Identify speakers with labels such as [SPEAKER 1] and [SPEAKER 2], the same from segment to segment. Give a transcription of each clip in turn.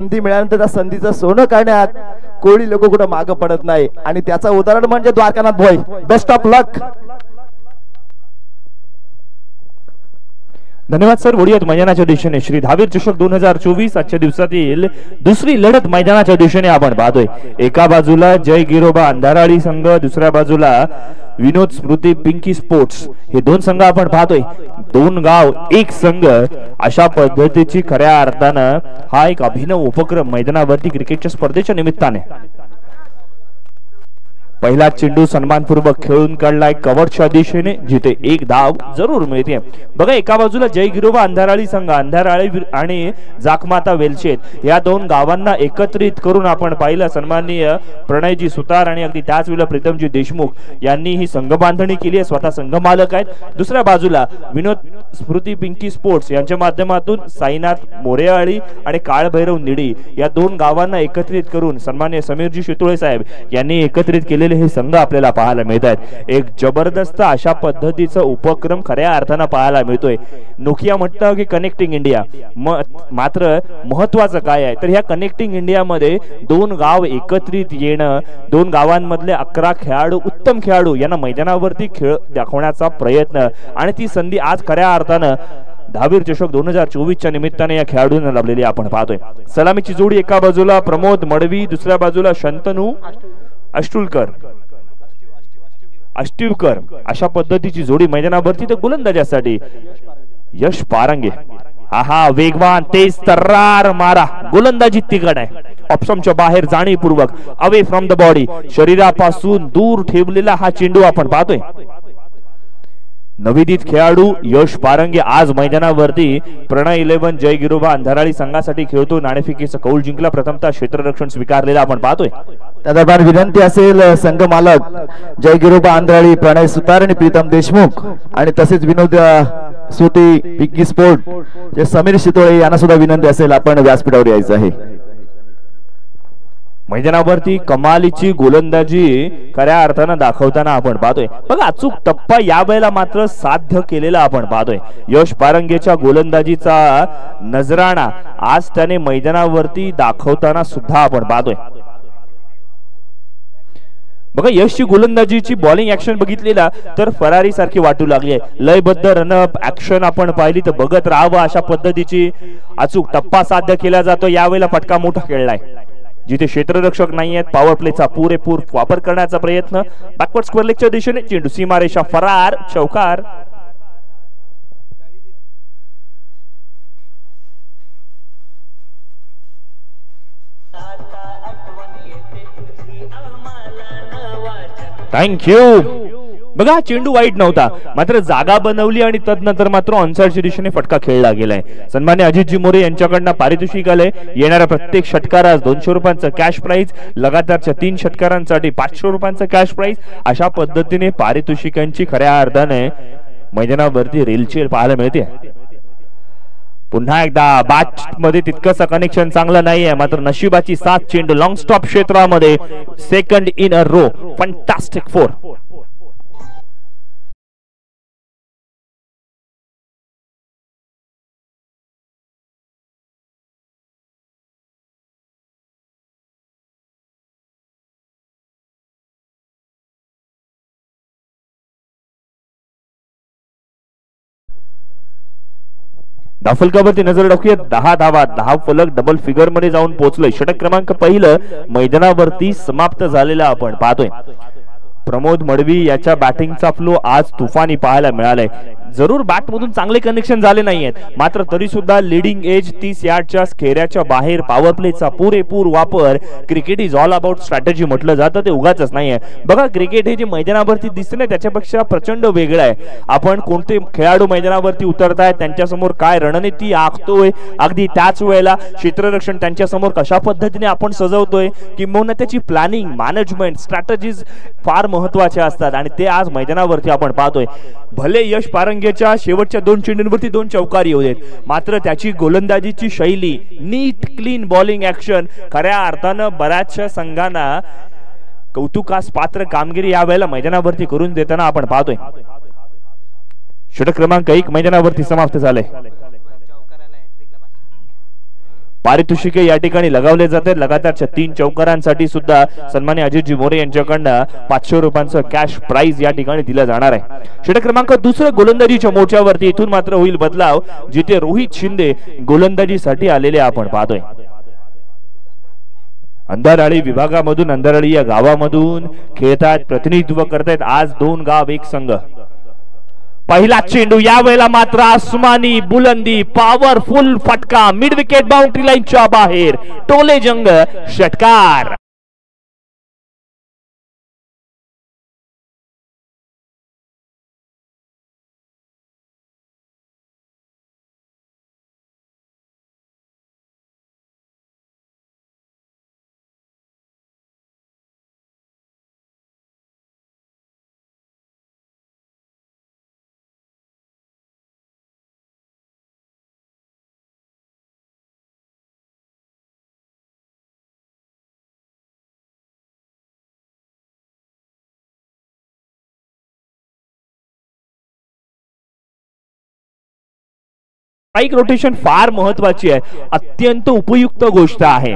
[SPEAKER 1] संधी मिळाल्यानंतर त्या संधीचं सोनं करण्यात कोळी लोक कुठं मागं पडत नाही आणि त्याचं उदाहरण म्हणजे द्वारकानाथ भोई. बेस्ट ऑफ लक.
[SPEAKER 2] धन्यवाद सर. वडीत मैदानाच्या दिशेने श्री धावीर चषक 2024 आजच्या दिवसातील दुसरी लढत मैदानाच्या दिशेने आपण पाहतोय. एका बाजूला जय गिरोबा अंधाराळी संघ, दुसऱ्या बाजूला विनोद स्मृती पिंकी स्पोर्ट्स. हे दोन संघ आपण पाहतोय. दोन गाव एक संघ अशा पद्धतीची खऱ्या अर्थानं हा एक अभिनव उपक्रम मैदानावरती क्रिकेटच्या स्पर्धेच्या निमित्ताने. पहिला चेंडू सन्मानपूर्वक खेळून काढलाय कव्हरच्या दिशेने, जिथे एक धाव जरूर मिळते. बघा एका बाजूला जय गिरोबा अंधाराळी संघ, अंधाराळी आणि जाकमाता वेलशेत या दोन गावांना एकत्रित करून आपण पाहिलं सन्माननीय प्रणयजी सुतार आणि अगदी त्याच वेळेला प्रीतमजी देशमुख यांनी ही संघ बांधणी केली आहे. स्वतः संघ मालक आहेत. दुसऱ्या बाजूला विनोद स्मृती पिंकी स्पोर्ट्स यांच्या माध्यमातून साईनाथ मोरेआळी आणि काळभैरव निडी या दोन गावांना एकत्रित करून सन्माननीय समीरजी शितोळे साहेब यांनी एकत्रित केले हे संघ आपल्याला पाहायला मिळत आहेत. एक जबरदस्त अशा पद्धतीचा उपक्रम खऱ्या अर्थानं पाहायला मिळतोय. नोकिया म्हणतं की कनेक्टिंग इंडिया, मात्र महत्वाचं काय आहे तर ह्या कनेक्टिंग इंडिया मध्ये दोन गाव एकत्रित येणं, दोन गावांमधले 11 खेळाडू, उत्तम खेळाडू यांना मैदानावरती खेळ दाखवण्याचा प्रयत्न आणि ती संधी आज खऱ्या अर्थानं धावीर चषक 2024च्या निमित्ताने या खेळाडूंना लाभलेली आपण पाहतोय. सलामीची जोडी एका बाजूला प्रमोद मडवी, दुसऱ्या बाजूला शंतनू अष्टिवकर अशा पद्धतीची जोडी मैदानावरती. तर गोलंदाजासाठी यश पारंगे. हा वेगवान तेज तर्रार मारा, गोलंदाजी तिकड आहे. ऑप्शनच्या बाहेर जाणीवपूर्वक अवे फ्रॉम द बॉडी, शरीरापासून दूर ठेवलेला हा चेंडू आपण पाहतोय. नवोदित खेळाडू यश पारंगे आज मैदानावरती प्रणय 11 जय गिरोबा अंधाराळी संघासाठी खेळतो. नाणेफेकीचा कौल जिंकला, प्रथमतः क्षेत्ररक्षण स्वीकारलेला आपण पाहतोय.
[SPEAKER 1] त्या दरम्यान विनंती असेल संघ मालक जय गिरोबा अंधाराळी प्रणय सुतार आणि प्रीतम देशमुख आणि तसेच विनोद स्मृती पिंकी स्पोर्ट जे समीर शितोळे यांना सुद्धा विनंती असेल आपण व्यासपीठावर यायचं आहे.
[SPEAKER 2] मैदानावरती कमालीची गोलंदाजी खऱ्या अर्थानं दाखवताना आपण पाहतोय. बघा अचूक टप्पा या वेळेला मात्र साध्य केलेला आपण पाहतोय. यश पारंगेच्या गोलंदाजीचा नजराणा आज त्याने मैदानावरती दाखवताना सुद्धा आपण पाहतोय. बघा यशची गोलंदाजीची बॉलिंग ऍक्शन बघितलेला तर फरारी सारखी वाटू लागली आहे. लयबद्ध रनअप ऍक्शन आपण पाहिली तर बघत राहावं अशा पद्धतीची अचूक टप्पा साध्य केला जातो. यावेळेला फटका मोठा खेळलाय, जिथे क्षेत्ररक्षक नाही आहेत. पॉवर प्लेचा पुरेपूर वापर करण्याचा प्रयत्न. बॅकवर्ड स्क्वेअर लेगच्या दिशेने चेंडू सीमारेषा फरार, चौकार. थँक्यू. बघा चेंडू वाईट नव्हता, मात्र जागा बनवली आणि तदनंतर मात्र ऑनसाइडच्या दिशेने फटका खेळला गेलाय. सन्मान्य अजितजी मोरे यांच्याकडनं पारितोषिक आलंय. येणाऱ्या प्रत्येक षटकारास 200 रुपयांचं कॅश प्राइज, लगातारच्या 3 षटकारांसाठी 500 रुपयांचं कॅश प्राइज अशा पद्धतीने पारितोषिकांची खऱ्या अर्थाने मैदानावरती रेलचेल पाहायला मिळते. पुन्हा एकदा बॅट मध्ये तितकंसं कनेक्शन चांगलं नाहीये, मात्र नशिबाची साथ. चेंडू लॉंग स्टॉप क्षेत्रामध्ये second in a row, fantastic 4. धावफलकावरती नजर टाकूया. 10 धावा, 10 फलक डबल फिगर मध्ये जाऊन पोहोचलोय. षटक क्रमांक पहिलं मैदानावरती समाप्त झालेला आपण पाहतोय. प्रमोद मडवी याच्या बॅटिंगचा फ्लो आज तुफानी पाहायला मिळालाय. जरूर बॅट मधून चांगले कनेक्शन झाले नाहीयेत, मात्र तरी सुद्धा लिडिंग एज 30 यार्डच्या खेऱ्याच्या बाहेर पॉवर प्लेचा पुरेपूर वापर. Cricket is all about strategy म्हटलं जातं, ते उगाच नाहीये. बघा क्रिकेट हे जे मैदानावरती दिसते ना त्याच्यापेक्षा प्रचंड वेगळं आहे. आपण कोणते खेळाडू मैदानावरती उतरतायत, त्यांच्यासमोर काय रणनीती आखतोय, अगदी त्याच वेळेला क्षेत्ररक्षण त्यांच्यासमोर कशा पद्धतीने आपण सजवतोय, किंबहुना त्याची प्लॅनिंग, मॅनेजमेंट, स्ट्रॅटेजीज फार महत्वाचे असतात आणि ते आज मैदानावरती आपण पाहतोय. भले यश पारंगेच्या शेवटच्या 2 चेंडूंवरती 2 चौकार येऊ देत, मात्र त्याची गोलंदाजीची शैली, नीट क्लीन बॉलिंग ऍक्शन खऱ्या अर्थानं बऱ्याचशा संघांना कौतुकास पात्र कामगिरी यावेळेला मैदानावरती करून देताना आपण पाहतोय. षटक क्रमांक 1 मैदानावरती समाप्त झाले. पारितोषिके या ठिकाणी लगावले जाते। लगातारच्या 3 चौकारांसाठी सुद्धा सन्मान्य अजितजी मोरे यांच्याकडनं 500 रुपयांचं कॅश प्राइज या ठिकाणी दिलं जाणार आहे। षटक क्रमांक 2 गोलंदाजीच्या मोर्चावरती इथून मात्र होईल बदलाव, जिथे रोहित शिंदे गोलंदाजीसाठी आलेले आपण पाहतोय। अंधाराळी विभागामधून, अंधाराळी या गावामधून खेळतात, प्रतिनिधित्व करतायत आज 2 गाव 1 संघ। पहिला चेंडू यावेळेला मात्र आसमानी बुलंदी, पॉवरफुल फटका, मिड विकेट बाउंड्री लाईनच्या बाहेर, टोले जंग षटकार। स्ट्राइक रोटेशन फार महत्वाची आहे, अत्यंत उपयुक्त गोष्ट आहे।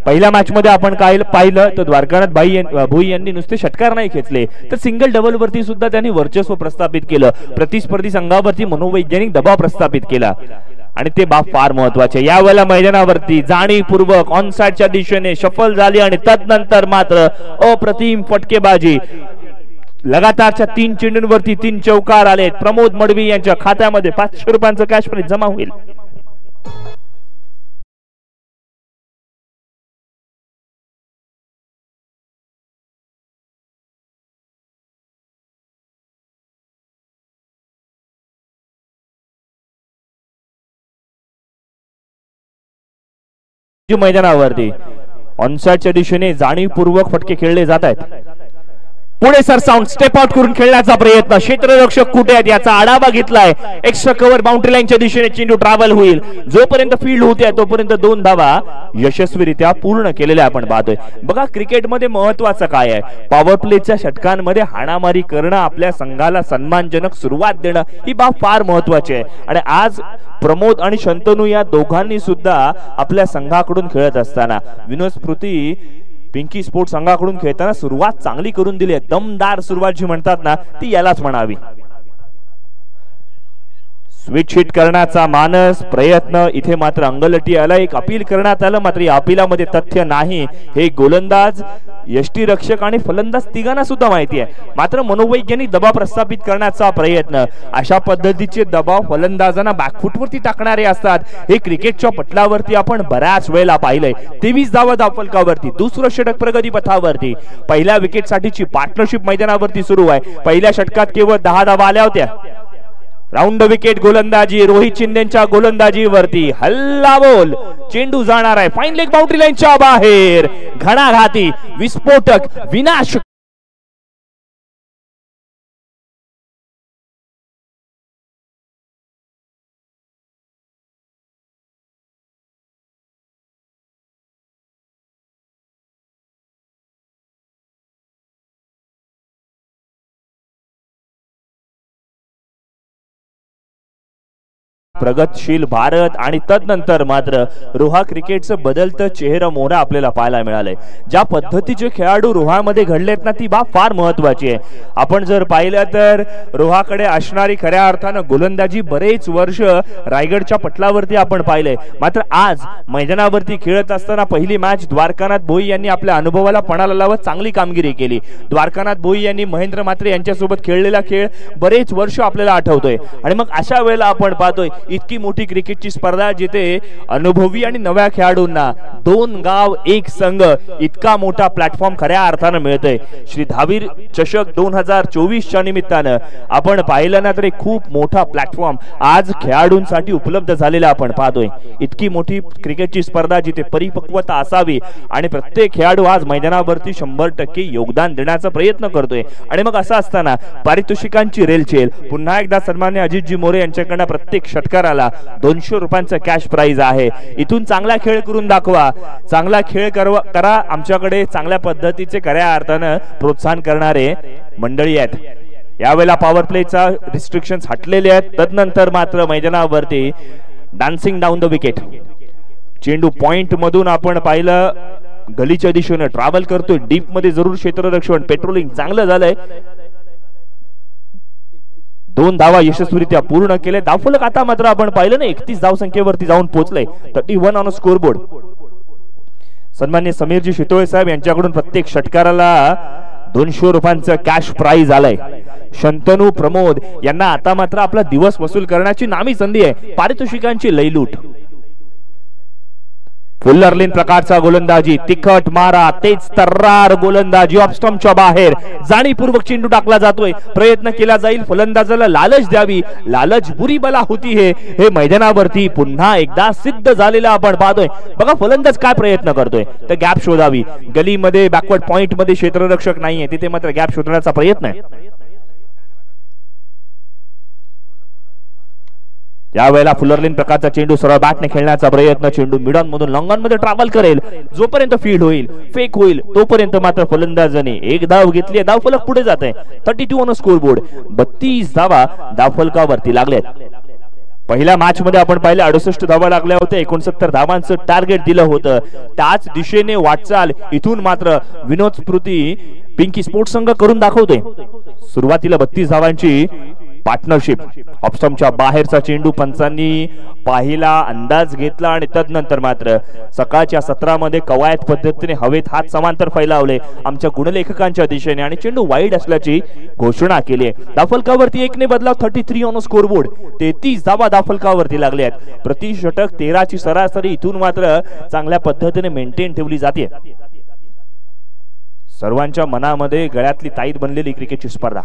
[SPEAKER 2] पहिल्या मॅच मध्ये आपण काय पाहिलं तर द्वारकानाथ भोई यांनी नुसते षटकार नाही खेचले, तर सिंगल डबल वरती सुद्धा त्यांनी वर्चस्व प्रस्थापित केलं, प्रतिस्पर्धी संघावरती मनोवैज्ञानिक दबाव प्रस्थापित केला आणि ते बाब फार महत्वाचे। यावेळेला मैदानावरती जाणीवपूर्वक ऑन साइडच्या दिशेने शफल झाली आणि तदनंतर मात्र अप्रतिम फटकेबाजी। लगातारच्या 3 चेंडूंवरती 3 चौकार आले। प्रमोद मडवी यांच्या खात्यामध्ये 500 रुपयांचं कॅश प्राइज जमा होईल। मैदानावरती ऑनसाइडच्या दिशेने जाणीवपूर्वक फटके खेळले जात आहेत। पुढे सरसावून स्टेप आउट करून खेळण्याचा प्रयत्न, क्षेत्ररक्षक कुठे आहेत याचा आढावा घेतलाय। एक्स्ट्रा कव्हर बाउंड्री लाईनच्या दिशेने चेंडू ट्रॅव्हल होईल, जोपर्यंत फील्ड होते तोपर्यंत 2 धावा यशस्वीरित्या पूर्ण केलेल्या आपण पाहतोय। बघा क्रिकेटमध्ये महत्वाचं काय आहे, पॉवर प्लेच्या षटकांमध्ये हाणामारी करणं, आपल्या संघाला सन्मानजनक सुरुवात देणं, ही बाब फार महत्वाची आहे। आणि आज प्रमोद आणि शंतनू या दोघांनी सुद्धा आपल्या संघाकडून खेळत असताना विनोद स्मृती पिंकी स्पोर्ट संघाकडून खेळताना सुरुवात चांगली करून दिली आहे। दमदार सुरुवात जी म्हणतात ना ती यालाच म्हणावी। स्विच हिट करण्याचा मानस प्रयत्न, इथे मात्र अंगलटी आला, एक अपील करण्यात आलं, मात्र या अपीलामध्ये तथ्य नाही, हे गोलंदाज, यष्टीरक्षक आणि फलंदाज तिघांना सुद्धा माहिती आहे। मात्र मनोवैज्ञानिक दबाव प्रस्थापित करण्याचा प्रयत्न, अशा पद्धतीचे दबाव फलंदाजांना बॅकफुटवरती टाकणारे असतात, हे क्रिकेटच्या पटलावरती आपण बऱ्याच वेळेला पाहिलंय। 23 धावा धावफलकावरती, दुसरं षटक प्रगती पथावरती, पहिल्या विकेट साठीची पार्टनरशिप मैदानावरती सुरू आहे। पहिल्या षटकात केवळ 10 धावा आल्या होत्या। राउंड विकेट गोलंदाजी रोहित शिंदेच्या गोलंदाजीवरती, हल्ला बोल, चेंडू जाणार आहे फाईन लेग बाउंड्री लाईनच्या बाहेर, घणाघाती विस्फोटक विनाश। प्रगतशील भारत आणि तदनंतर मात्र रोहा क्रिकेटचं बदलतं चेहरा मोहरा आपल्याला पाहायला मिळालंय। ज्या पद्धतीचे खेळाडू रोहामध्ये घडलेत ना ती बाब फार महत्वाची आहे। आपण जर पाहिलं तर रोहाकडे असणारी खऱ्या अर्थानं गोलंदाजी बरेच वर्ष रायगडच्या पटलावरती आपण पाहिलंय, मात्र आज मैदानावरती खेळत असताना पहिली मॅच द्वारकानाथ भोई यांनी आपल्या अनुभवाला पणाला लावत चांगली कामगिरी केली। द्वारकानाथ भोई यांनी महेंद्र म्हात्रे यांच्यासोबत खेळलेला खेळ बरेच वर्ष आपल्याला आठवतोय आणि मग अशा वेळेला आपण पाहतोय इतकी मोठी क्रिकेटची स्पर्धा जिथे अनुभवी आणि नव्या खेळाडूंना 2 गाव 1 संघ इतका मोठा प्लॅटफॉर्म खऱ्या अर्थानं मिळतोय। श्री धावीर चषक 2024च्या निमित्तानं आपण पाहिलं ना तर खूप मोठा प्लॅटफॉर्म आज खेळाडूंसाठी उपलब्ध झालेला आपण पाहतोय। इतकी मोठी क्रिकेटची स्पर्धा जिथे परिपक्वता असावी आणि प्रत्येक खेळाडू आज मैदानावरती 100% योगदान देण्याचा प्रयत्न करतोय आणि मग असं असताना पारितोषिकांची रेलचेल पुन्हा एकदा सन्मान्य अजितजी मोरे यांच्याकडनं प्रत्येक षटकाराला 200 रुपयांचं कॅश प्राइज आहे। इथून चांगला खेळ करून दाखवा, चांगला खेळ करा, आमच्याकडे चांगल्या पद्धतीचे खऱ्या अर्थानं प्रोत्साहन करणारे मंडळी आहेत। यावेळेला पॉवर प्लेचा रिस्ट्रिक्शन्स हटलेले आहेत, तदनंतर मात्र मैदानावरती डान्सिंग डाऊन द विकेट चेंडू पॉइंट मधून आपण पाहिलं गलीच्या दिशेने ट्रॅव्हल करतोय, डीप मध्ये जरूर क्षेत्ररक्षण पेट्रोलिंग चांगलं झालंय. 2 धावा यशस्वीरित्या पूर्ण केले. धावफलक आता मात्र आपण पाहिलं ना 31 धावसंख्येवरती जाऊन पोहोचले. 31 ऑन स्कोरबोर्ड. सन्मान्य समीरजी शितोळे साहेब यांच्याकडून प्रत्येक षटकाराला 200 रुपयांचं कॅश प्राइज आलंय. शंतनू प्रमोद यांना आता मात्र आपला दिवस वसूल करण्याची नामी संधी आहे. पारितोषिकांची लयलूट. फुल्लरलिन प्रकारचा गोलंदाजी, तिखट मारा, तेज तर्रार गोलंदाजी, ऑफ स्टंपच्या बाहेर जाणीवपूर्वक चेंडू टाकला जातोय. प्रयत्न केला जाईल फलंदाजाला लालच द्यावी, लालच बुरी बला होती. हे मैदानावरती पुन्हा एकदा सिद्ध झालेलं आपण पाहतोय. बघा फलंदाज काय प्रयत्न करतोय, तर गॅप शोधावी. गलीमध्ये बॅकवर्ड पॉइंट मध्ये क्षेत्ररक्षक नाहीये, तिथे मात्र गॅप शोधण्याचा प्रयत्न आहे. यावेळेला फुलरलिन प्रकारचा चेंडू सरळ बॅटने खेळण्याचा प्रयत्न. चेंडू मिडॉन मधून लॉंगॉन मध्ये ट्रॅव्हल करेल. जोपर्यंत फील्ड होईल, फेक होईल, तोपर्यंत मात्र फलंदाजाने एक धाव घेतली. धावफलक पुढे जात आहे. 32 ऑन स्कोरबोर्ड. 32 धावा धावफलकावरती लागल्यात. पहिल्या मॅच मध्ये आपण पाहिले 68 धावा लागल्या होत्या. 69 धावांचं टार्गेट दिलं होतं. त्याच दिशेने वाटचाल इथून मात्र विनोद स्मृती पिंकी स्पोर्ट्स संघ करून दाखवतोय. सुरुवातीला 32 धावांची पार्टनरशिप. ऑफस्टंपच्या बाहेरचा चेंडू पंचांनी पाहिला, अंदाज घेतला आणि तदनंतर मात्र सकाळच्या सत्रामध्ये कवायत पद्धतीने हवेत हात समांतर फैलावले आमच्या गुणलेखकांच्या दिशेने आणि चेंडू वाईड असल्याची घोषणा केली आहे. धावफलकावरती 1 ने बदलाव. 33 ऑन स्कोरबोर्ड. 33 धावा धावफलकावरती लागल्या आहेत. प्रति षटक 13 ची सरासरी इथून मात्र चांगल्या पद्धतीने मेंटेन ठेवली जाते. सर्वांच्या मनामध्ये गळ्यातली ताईत बनलेली क्रिकेटची स्पर्धा.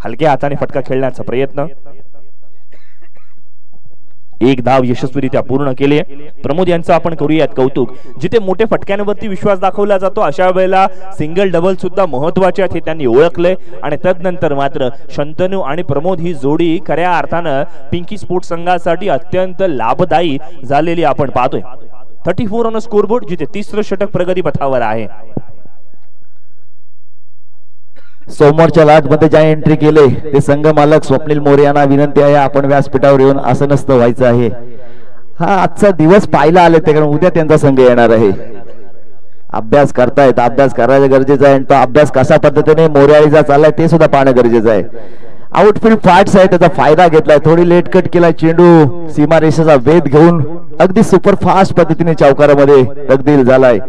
[SPEAKER 2] हलक्या हाताने फटका खेळण्याचा प्रयत्न. 1 धाव यशस्वीरित्या पूर्ण केली. प्रमोद यांचं आपण करूयात कौतुक. जिथे मोठे फटक्यांवरती विश्वास दाखवला जातो अशा वेळेला सिंगल डबल सुद्धा महत्वाचे आहेत हे त्यांनी ओळखले आणि तदनंतर मात्र शंतनू आणि प्रमोद ही जोडी खऱ्या अर्थानं पिंकी स्पोर्ट्स संघासाठी अत्यंत लाभदायी झालेली आपण पाहतोय. 34 ऑन स्कोरबोर्ड. जिथे तिसरं षटक प्रगती पथावर आहे.
[SPEAKER 1] समोरच्या लाट मध्ये ज्या एंट्री केले ते संघ मालक स्वप्नील मोरे यांना विनंती आहे आपण व्यासपीठावर येऊन आसनस्थ व्हायचं आहे. हा आजचा दिवस पाहायला आले ते, कारण उद्या त्यांचा संघ येणार आहे. अभ्यास करतायत, अभ्यास करायला गरजेचं आहे आणि तो अभ्यास कशा पद्धतीने मोर्याळीचा चाललाय ते सुद्धा पाहणं गरजेचं आहे. आउटफील्ड फाट्स आहे त्याचा फायदा घेतलाय. थोडी लेट कट केलाय. चेंडू सीमारेषेचा वेध घेऊन अगदी सुपर फास्ट पद्धतीने चौकारामध्ये तब्दील झालाय.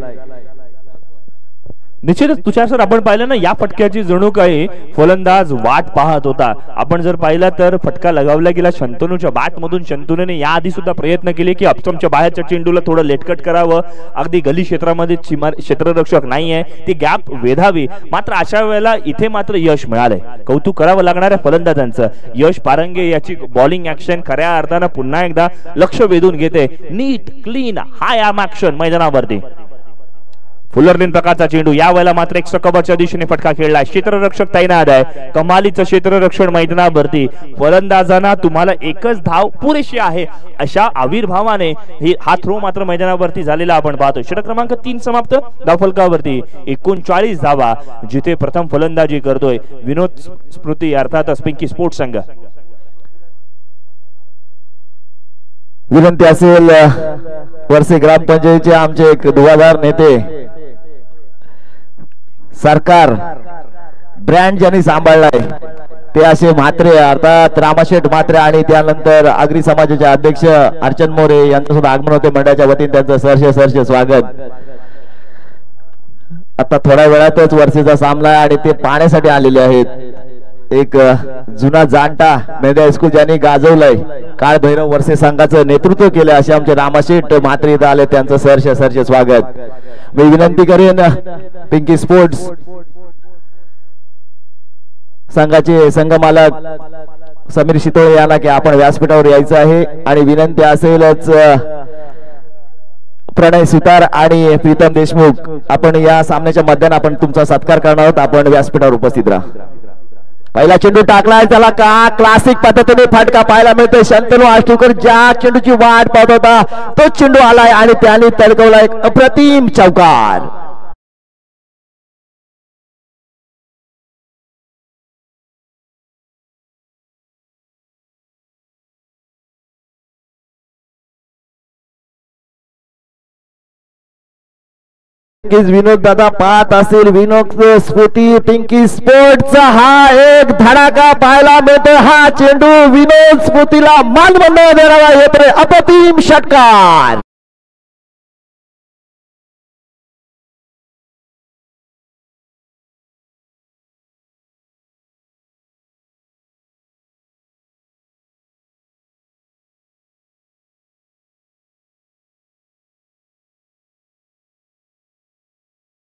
[SPEAKER 2] निश्चितच तुषार सर आपण पाहिलं ना या फटक्याची जणू काही फलंदाज वाट पाहत होता. आपण जर पाहिला तर फटका लगावला गेला शंतनूच्या बॅट मधून. शंतनूने याआधी सुद्धा प्रयत्न केले की अपस्टंपच्या बाहेरच्या चेंडूला थोडं लेटकट करावं. अगदी गली क्षेत्रामध्ये क्षेत्ररक्षक नाहीये, ती गॅप वेधावी. मात्र अशा वेळेला इथे मात्र यश मिळालंय. कौतुक करावं लागणाऱ्या फलंदाजांचं. यश पारंगे याची बॉलिंग ऍक्शन खऱ्या अर्थानं पुन्हा एकदा लक्ष वेधून घेते. नीट क्लीन हाय आर्म ऍक्शन मैदानावरती. फुलरलिन प्रकारचा चेंडू. यावेळेला मात्र एक कव्हरच्या दिशेने फटका खेळलाय. क्षेत्ररक्षक तैनात आहे. कमालीचं क्षेत्ररक्षण मैदानावरती. फलंदाजांना तुम्हाला एकच धाव पुरेशी आहे अशा आविर्भावाने हा थ्रो मात्र मैदानावरती झालेला आपण पाहतो. षटक क्रमांक 3 समाप्त. धावफलकावरती 39 धावा. जिथे प्रथम फलंदाजी करतोय विनोद स्मृती अर्थातच पिंकी स्पोर्ट्स संघ.
[SPEAKER 1] विनंती असेल वर्षे ग्रामपंचायतीचे आमचे एक दुवादार नेते सरकार ब्रँड ज्यांनी सांभाळलाय ते असे म्हात्रे अर्थात रामाशेठ म्हात्रे आणि त्यानंतर आगरी समाजाचे अध्यक्ष अर्चन मोरे यांचं सुद्धा आगमन होते. मंडळाच्या वतीने त्यांचं सहर्ष स्वागत. आता थोड्या वेळातच वर्षेचा सामना आणि ते पाहण्यासाठी आलेले आहेत. एक जुना जाणता मेधा हायस्कूल ज्यांनी गाजवलंय काळ भैरव वर्षे संघाचं नेतृत्व केलं असे आमचे रामाशेठ म्हात्रे इथं आले. त्यांचं सहर्ष स्वागत. मी विनंती करेन पिंकी स्पोर्ट्स संघाचे संघ मालक समीर शितोळे यांना की आपण व्यासपीठावर यायचं आहे आणि विनंती असेलच प्रणय सुतार आणि प्रीतम देशमुख आपण या सामन्याच्या मध्याने आपण तुमचा सत्कार करणार आहोत. आपण व्यासपीठावर उपस्थित राहा. पहिला चेंडू टाकलाय त्याला का क्लासिक पद्धतीने फटका पाहायला मिळतोय. शंतनू आष्टूकर ज्या चेंडूची वाट पाहत होता तो चेंडू आलाय आणि त्याने तडकवला एक अप्रतिम चौकार. विनोद दादा पाहत असेल विनोद स्फूर्ती पिंकी स्पोर्टचा हा एक धडाका पाहायला मिळतो. हा चेंडू विनोद स्फूर्तीला मानवंदना देणारा येतोय अप्रतिम षटकार.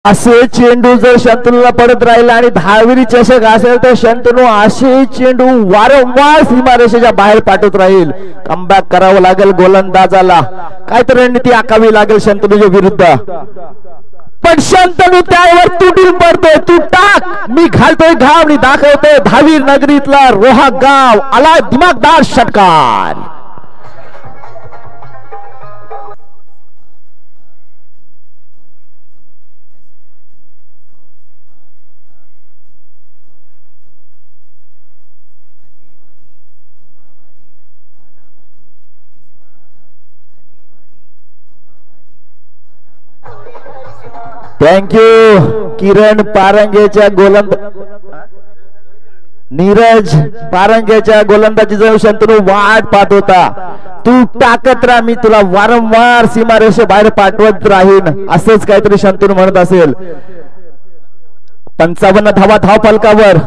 [SPEAKER 1] असे चेंडू जर शंतनूला पडत राहिला आणि दहावी चषक असेल तर शंतनू असे चेंडू वारंवार सीमारेषेच्या बाहेर पाठवत राहील. कमबॅक करावं लागेल गोलंदाजाला, काहीतरी रणनीती आखावी लागेल शंतनूच्या विरुद्ध. पण शंतनू त्यावर तुटून पडतोय. तू टाक, मी घालतोय घाव आणि दाखवतोय धावी नगरीतला रोहा गाव. आला दिमागदार षटकार. थँक्यू किरण पारंगेच्या नीरज पारंगेच्या गोलंदाजीचा शंतनू वाट पाहत होता. तू टाकत राहा, मी तुला वारंवार सीमारेषे बाहेर पाठवत राहीन, असंच काहीतरी शंतनू म्हणत असेल. 55 धावा धाव फलकावर.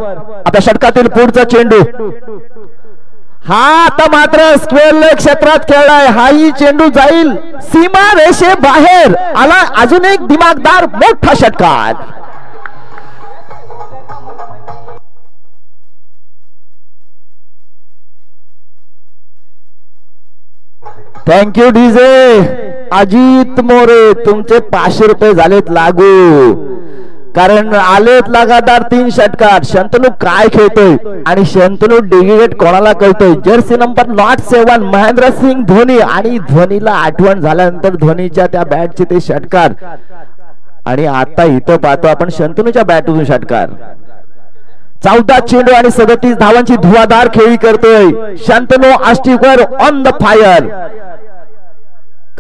[SPEAKER 1] आता षटकातील पुढचा चेंडू. हा आता मात्र स्क्वेअर लेग क्षेत्रात खेळलाय. हाही चेंडू जाईल सीमा रेषे बाहेर. आला अजून एक दिमागदार मोठा षटकार. Thank you DJ. अजित मोरे तुमचे 500 रुपये झालेत लागू, कारण आलेत लगातार 3 षटकार. शंतनू काय खेळतोय आणि शंतनू डेडिकेट कोणाला कळतोय? Jersey number not 7 Mahendra Singh Dhoni. आणि धोनीला आठवण झाल्यानंतर धोनीच्या त्या बॅटचे ते षटकार. आणि आता इथं पाहतो आपण शंतनूच्या बॅटवरून षटकार. 14 चेंडू आणि 37 धावांची धुवाधार खेळी करतोय Shantanu. Ashtikar on the fire.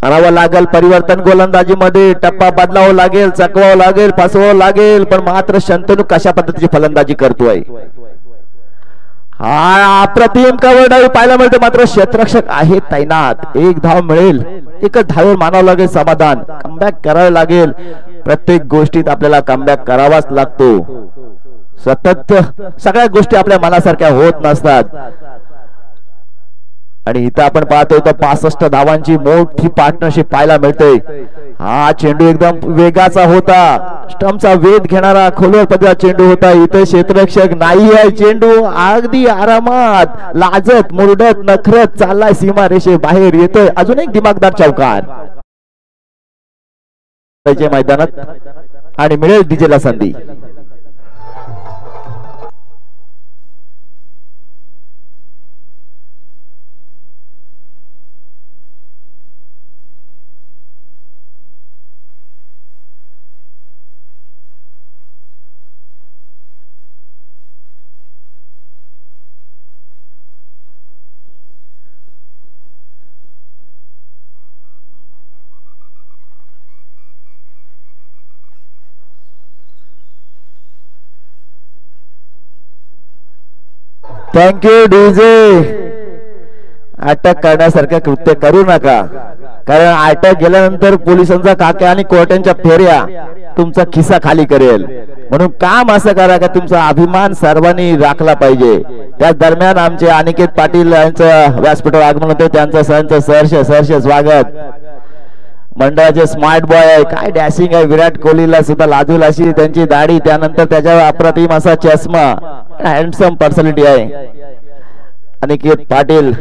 [SPEAKER 1] करावं लागेल परिवर्तन गोलंदाजीमध्ये. टप्पा बदलावं लागेल, चकवावं लागेल, फसवावं लागेल. पण मात्र शंतनू कशा पद्धतीची फलंदाजी करतोय. हा अप्रतिम कव्हर पाहायला मिळते. मात्र क्षेत्ररक्षक आहे तैनात. 1 धाव मिळेल, एकच धावेवर मानावं लागेल समाधान. कमबॅक करावं लागेल. प्रत्येक गोष्टीत आपल्याला कमबॅक करावाच लागतो. सतत सगळ्या गोष्टी आपल्या मनासारख्या होत नसतात. आणि इथं आपण पाहतोय तर 65 धावांची मोठी पार्टनरशिप पाहायला मिळते. हा चेंडू एकदम वेगाचा होता, स्टंपचा वेध घेणारा खोलवर पदरा चेंडू होता. इथे क्षेत्ररक्षक नाही आहे. चेंडू अगदी आरामात लाजत मुरडत नखरत चाललाय सीमा रेषे बाहेर येतोय. अजून एक दिमागदार चौकार मैदानात आणि मिळेल डीजेला संधी. Thank you DJ. अटक करण्यासारखं कृत्य करू नका, कारण अटक गेल्यानंतर पोलिसांचा काका आणि कोर्टांच्या फेऱ्या तुमचा खिसा खाली करेल. म्हणून काम असं करा का तुमचा अभिमान सर्वांनी राखला पाहिजे. त्या दरम्यान आमचे अनिकेत पाटील यांचं व्यासपीठावर आगमन होते. त्यांचं सहर्ष स्वागत. मंडळाचे स्मार्ट बॉय आहे, काय डॅशिंग आहे. विराट कोहलीला सुद्धा लाजूल अशी त्यांची दाढी, त्यानंतर त्याच्यावर अप्रतिम असा चष्मा. हँडसम पर्सनॅलिटी आहे अनिकेत पाटील.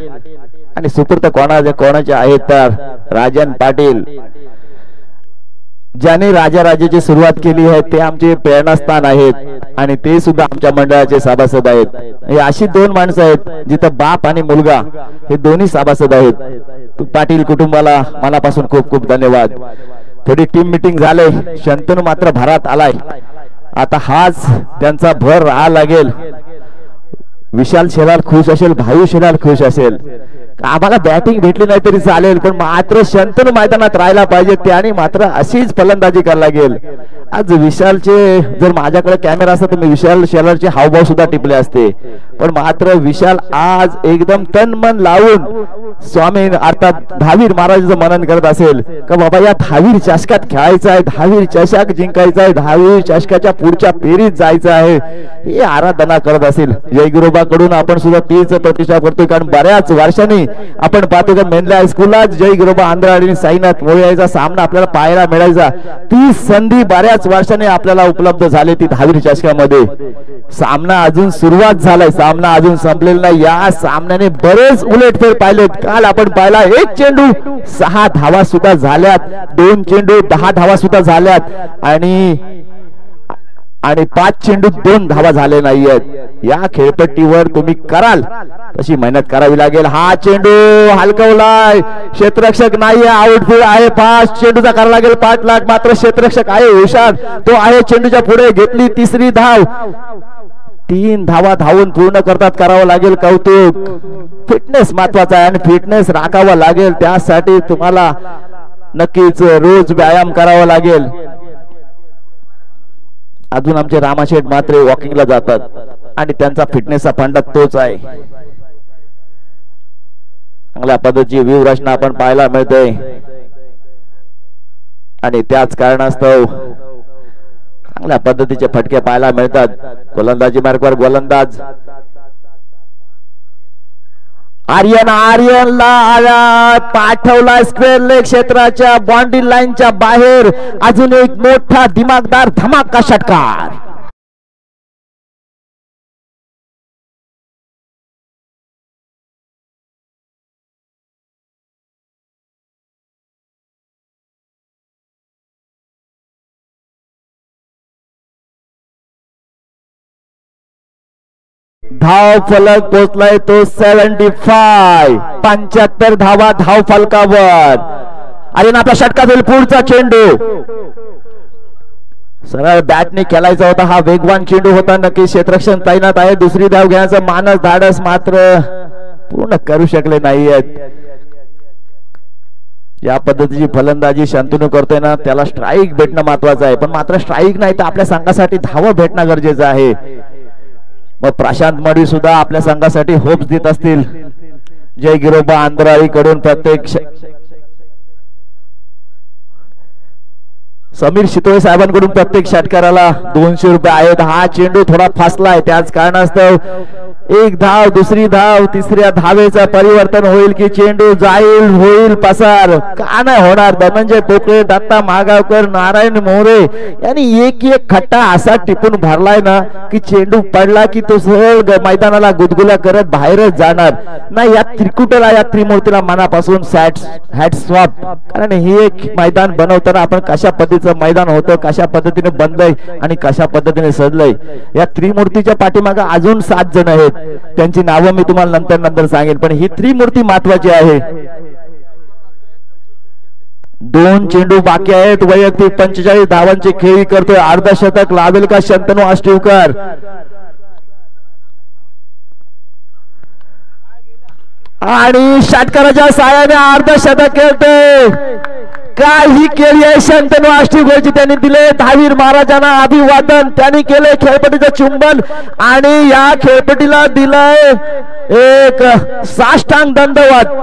[SPEAKER 1] आणि सुपूर्त कोणाचे आहेत तर राजन पाटील, ज्याने राजाची सुरुवात केली आहे. ते आमचे प्रेरणास्थान आहेत आणि ते सुद्धा आमच्या मंडळाचे सभासद आहेत. हे अशी 2 माणसं आहेत जिथं बाप आणि मुलगा हे दोन्ही सभासद आहेत. पाटील कुटुंबाला मनापासून खूप खूप धन्यवाद. थोडी टीम मीटिंग झाले, शंतनू मात्र भरात आलाय. आता हाच त्यांचा भर राहा लागेल. विशाल शेलार खुश असेल, भाऊ शेलार खुश असेल. आम्हाला बॅटिंग भेटली नाही तरी चालेल, पण मात्र शंतनू मैदानात राहायला पाहिजे. त्याने मात्र अशीच फलंदाजी करायला लागेल. आज विशालचे जर माझ्याकडे कॅमेरा असता तर मी विशाल शेलारचे हावभाव सुद्धा टिपले असते, पण मात्र विशाल आज एकदम तन मन लावून स्वामी अर्थात दहावीर महाराजांचं मनन करत असेल का बाबा या दहावीर चषकात खेळायचं आहे, दहावीर चषक जिंकायचा आहे, दहावीर चषकाच्या पुढच्या फेरीत जायचं आहे, ही आराधना करत असेल. जयगिरोबाकडून आपण सुद्धा तीच प्रतिष्ठा करतोय, कारण बऱ्याच वर्षांनी आपण पाहतो की मेंढले हायस्कूलला जयगिरोबा आंधळी आणि साईनाथ मोळ्याचा सामना आपल्याला पाहायला मिळायचा. ती संधी बऱ्याच वर्षांनी आपल्याला उपलब्ध झाली ती दहावीर चषकामध्ये. सामना अजून सुरुवात झालाय, सामना अजून संपलेला नाही. या सामन्याने बरेच उलटफेर पाहिलेत. काल आपण पाहिला 1 चेंडू 6 धावा सुद्धा झाल्यात, 2 चेंडू 10 धावा सुद्धा झाल्यात आणि 5 चेंडू 2 धावा झाले नाहीयेत. या खेळपट्टीवर तुम्ही कराल तशी मेहनत करावी लागेल. हा चेंडू हलकवलाय, क्षेत्ररक्षक नाहीये, आउटफील्ड आहे, फास्ट चेंडूचा करावा लागेल पाठलाग, मात्र क्षेत्ररक्षक आहे हुशार, तो आहे चेंडूच्या पुढे, घेतली तिसरी धाव. 3 धावा धावून पूर्ण करतात, करावं लागेल कौतुक. फिटनेस महत्वाचा आहे आणि फिटनेस राखावा लागेल, त्यासाठी तुम्हाला नक्कीच रोज व्यायाम करावा लागेल. अजून आमचे रामाशेठ मात्रे वॉकिंगला जातात आणि त्यांचा फिटनेसचा फंडा तोच आहे. चांगल्या पद्धतीची व्यूहरचना आपण पाहायला मिळते आणि त्याच कारणास्तव चांगल्या पद्धतीचे फटके पाहायला मिळतात. गोलंदाजी मार्गावर गोलंदाज आर्यनला पाठवला स्क्वेअर लेग क्षेत्राच्या बाउंड्री लाईनच्या बाहेर. अजून एक मोठा दिमागदार धमाका षटकार. धाव फलक पोहोचलाय तो 75. 75 धावा धाव फलकावर. आणि आपला षटकार होईल. पुढचा चेंडू सरळ बॅटने खेळायचा होता, हा वेगवान चेंडू होता. नक्की क्षेत्ररक्षण तैनात आहे. दुसरी धाव घेण्याचं मानस धाडस मात्र पूर्ण करू शकले नाहीयेत. या पद्धतीची फलंदाजी शंतनू करतोय ना, त्याला स्ट्राईक भेटणं महत्वाचं आहे, पण मात्र स्ट्राईक नाही तर आपल्या संघासाठी धावा भेटणं गरजेचं आहे. मग प्रशांत मडी सुद्धा आपल्या संघासाठी होप्स देत असतील. जयगिरोबा आंधळी कडून प्रत्येक समीर शितोळे साहेबांकडून प्रत्येक षटकाराला 200 रुपये आहेत. हा चेंडू थोडा फासलाय, त्याच कारणास्तव 1 धाव, दुसरी धाव, तिसऱ्या धावेचं परिवर्तन होईल की चेंडू जाईल, होईल पसार. का नाही होणार. धनंजय पोकळे, दत्ता महागावकर, नारायण मोरे यांनी एक खट्टा असा टिपून भरलाय ना की चेंडू पडला की तो सरळ मैदानाला गुदगुल्या करत बाहेरच जाणार नाही. या त्रिकुटाला, या त्रिमूर्तीला मनापासून हॅट स्वॉप. कारण ही एक मैदान बनवताना आपण कशा पद्धतीचं मैदान होतं, कशा पद्धतीने बनलंय आणि कशा पद्धतीने सजलंय. या त्रिमूर्तीच्या पाठीमागे अजून 7 जण आहेत, त्यांची नावं मी तुम्हाला नंतर सांगेन, पण ही त्रिमूर्ती महत्वाची आहे. 2 चेंडू बाकी आहेत. वैयक्तिक 45 धावांची खेळी करतोय. अर्धशतक लावेल का शंतनू आष्टीवकर? आणि षटकाराच्या साहाय्याने अर्धशतक खेळतोय. काही केली आहे शंतनू आष्टीवकरची. त्यांनी दिले दहावीर महाराजांना अभिवादन. त्यांनी केले खेळपट्टीचं चुंबन आणि या खेळपट्टीला दिलाय एक साष्टांग दंडवत.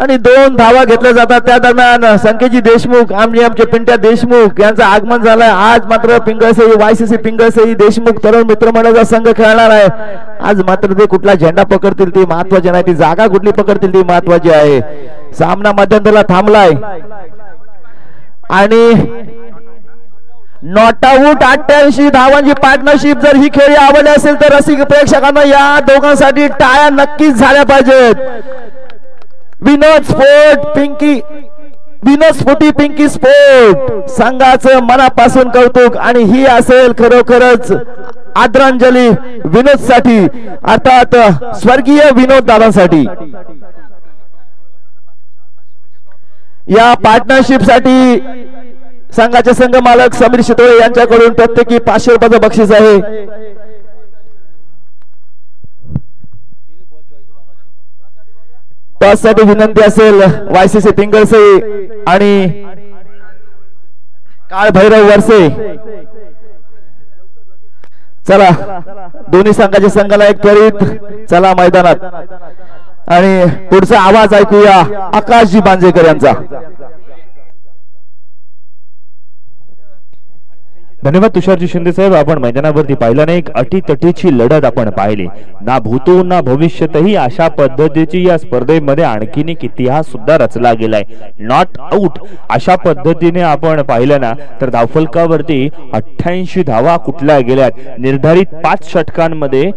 [SPEAKER 1] आणि 2 धावा घेतल्या जातात. त्या दरम्यान संकेतजी देशमुख, आमचे पिंट्या देशमुख यांचं आगमन झालंय. आज मात्र पिंगळसई, YCC पिंगळसई देशमुख तरुण मित्रमंडळाचा संघ खेळणार आहे. आज मात्र ते कुठला झेंडा पकडतील ती महत्वाची नाही, ती जागा कुठली पकडतील ती महत्वाची आहे. सामना मध्यंतराला थांबलाय आणि नॉट आउट 88 धावांची पार्टनरशिप. जर ही खेळी आवडली असेल तर रसिक प्रेक्षकांना या दोघांसाठी टाळ्या नक्कीच झाल्या पाहिजेत. विनोद स्फोटी पिंकी स्पोर्ट संघाचं मनापासून कौतुक. आणि ही असेल खरोखरच आदरांजली विनोद साठी, अर्थात स्वर्गीय विनोद दादांसाठी. या पार्टनरशिप साठी संघाचे संघ मालक समीर शितोळे यांच्याकडून प्रत्येकी 500 रुपयाचं बक्षीस आहे. टॉस साठी विनंती असेल वायसीसी पिंगळसई आणि काळ भैरव वरसे. चला दोन्ही संघाच्या संघाला एक त्वरित चला मैदानात. आणि पुढचा आवाज ऐकूया आकाशजी बांजेकर यांचा.
[SPEAKER 2] धन्यवाद तुषारजी शिंदे साहेब. आपण मैदानावरती पाहिलं नाही, एक अटीतटीची लढत आपण पाहिली. ना भूतो ना भविष्यातही अशा पद्धतीची या स्पर्धेमध्ये आणखीन एक इतिहास सुद्धा रचला गेलाय. नॉट आउट अशा पद्धतीने आपण पाहिलं ना तर धावफलकावरती 88 धावा कुठल्या गेल्यात. निर्धारित 5 षटकांमध्ये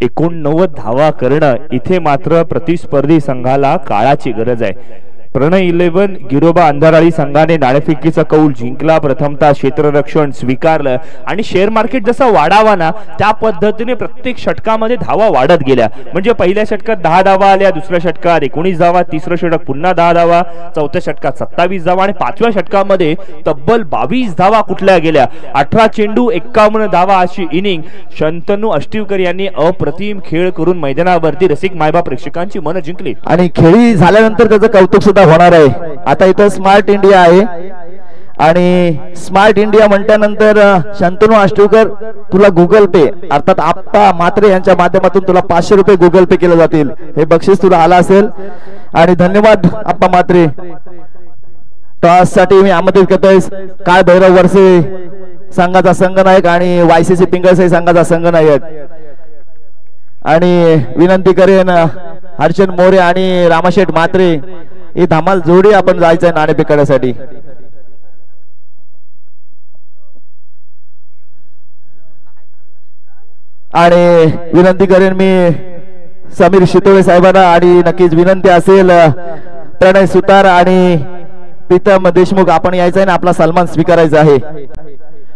[SPEAKER 2] 89 धावा करणं, इथे मात्र प्रतिस्पर्धी संघाला काळाची गरज आहे. प्रणय 11 गिरोबा अंधाराळी संघाने नाणेफेकीचा कौल जिंकला. प्रथमतः क्षेत्ररक्षण स्वीकारलं आणि शेअर मार्केट जसं वाढावा ना त्या पद्धतीने प्रत्येक षटकामध्ये धावा वाढत गेल्या. म्हणजे पहिल्या षटकात 10 धावा आल्या, दुसऱ्या षटकात 19 धावा, तिसरं षटक पुन्हा 10 धावा, चौथ्या षटकात 27 धावा आणि 5व्या षटकामध्ये तब्बल 22 धावा कुठल्या गेल्या. 18 चेंडू 51 धावा अशी इनिंग शंतनू अष्टीवकर यांनी अप्रतिम खेळ करून मैदानावरती रसिक मायबा प्रेक्षकांची मन जिंकली.
[SPEAKER 1] आणि खेळी झाल्यानंतर त्याचं कौतुक सुद्धा होणार आहे. आता इथं स्मार्ट इंडिया आहे आणि स्मार्ट इंडिया म्हटल्यानंतर शंतनू अष्टीवकर तुला गुगल पे अर्थात आप्पा मात्रे यांच्या माध्यमातून तुला 500 रुपये गुगल पे केले जातील. हे बक्षीस तुला आला असेल आणि धन्यवाद आप्पा मात्रे. टॉस साठी मी आमंत्रित करतोय काळ भैरव वरसे संघाचा संघनायक आणि वायसीसी पिंगळसई संघाचा संघनायक. आणि विनंती करेन हर्षद मोरे आणि रामाशेठ मात्रे ही धमाल जोडी आपण जायचंय नाणेफेक करण्यासाठी. आणि विनंती करेन मी समीर शितोळे साहेबांना आणि नक्कीच विनंती असेल प्रणय सुतार आणि प्रीतम देशमुख आपण यायचंय ना आपला सन्मान स्वीकारायचा आहे.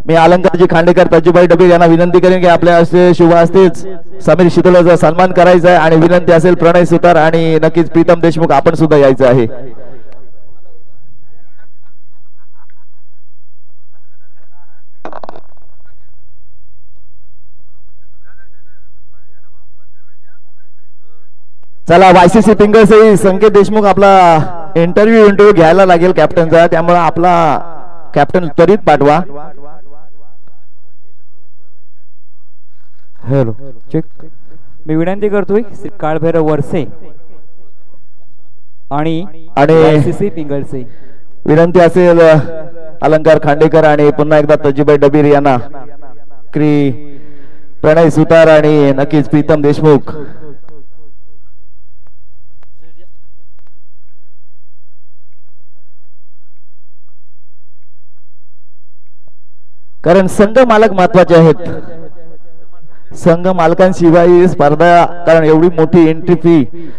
[SPEAKER 1] मी अलंकारजी खांडेकर तजुबाई डबीर यांना विनंती करेन की आपल्या हस्ते शुभ हस्तेच समीर शितोळेचा सन्मान करायचा आहे. आणि विनंती असेल प्रणय सुतार आणि नक्कीच प्रीतम देशमुख आपण सुद्धा यायचं आहे. चला वायसीसी पिंगळसई संकेत देशमुख आपला इंटरव्ह्यू घ्यायला लागेल कॅप्टनचा, त्यामुळे आपला कॅप्टन त्वरित पाठवा.
[SPEAKER 3] Hello check. मी विनंती करतोय काळभैरव वरसे आणि वायसीसी पिंगळसई.
[SPEAKER 1] विनंती असेल अलंकार खांडेकर आणि पुन्हा एकदा तजुबाई डबीर यांना क्री प्रणय सुतार आणि नक्कीच प्रीतम देशमुख. कारण संघ मालक महत्वाचे आहेत. संघ मालकांशिवाय स्पर्धा, कारण एवढी मोठी एंट्री फी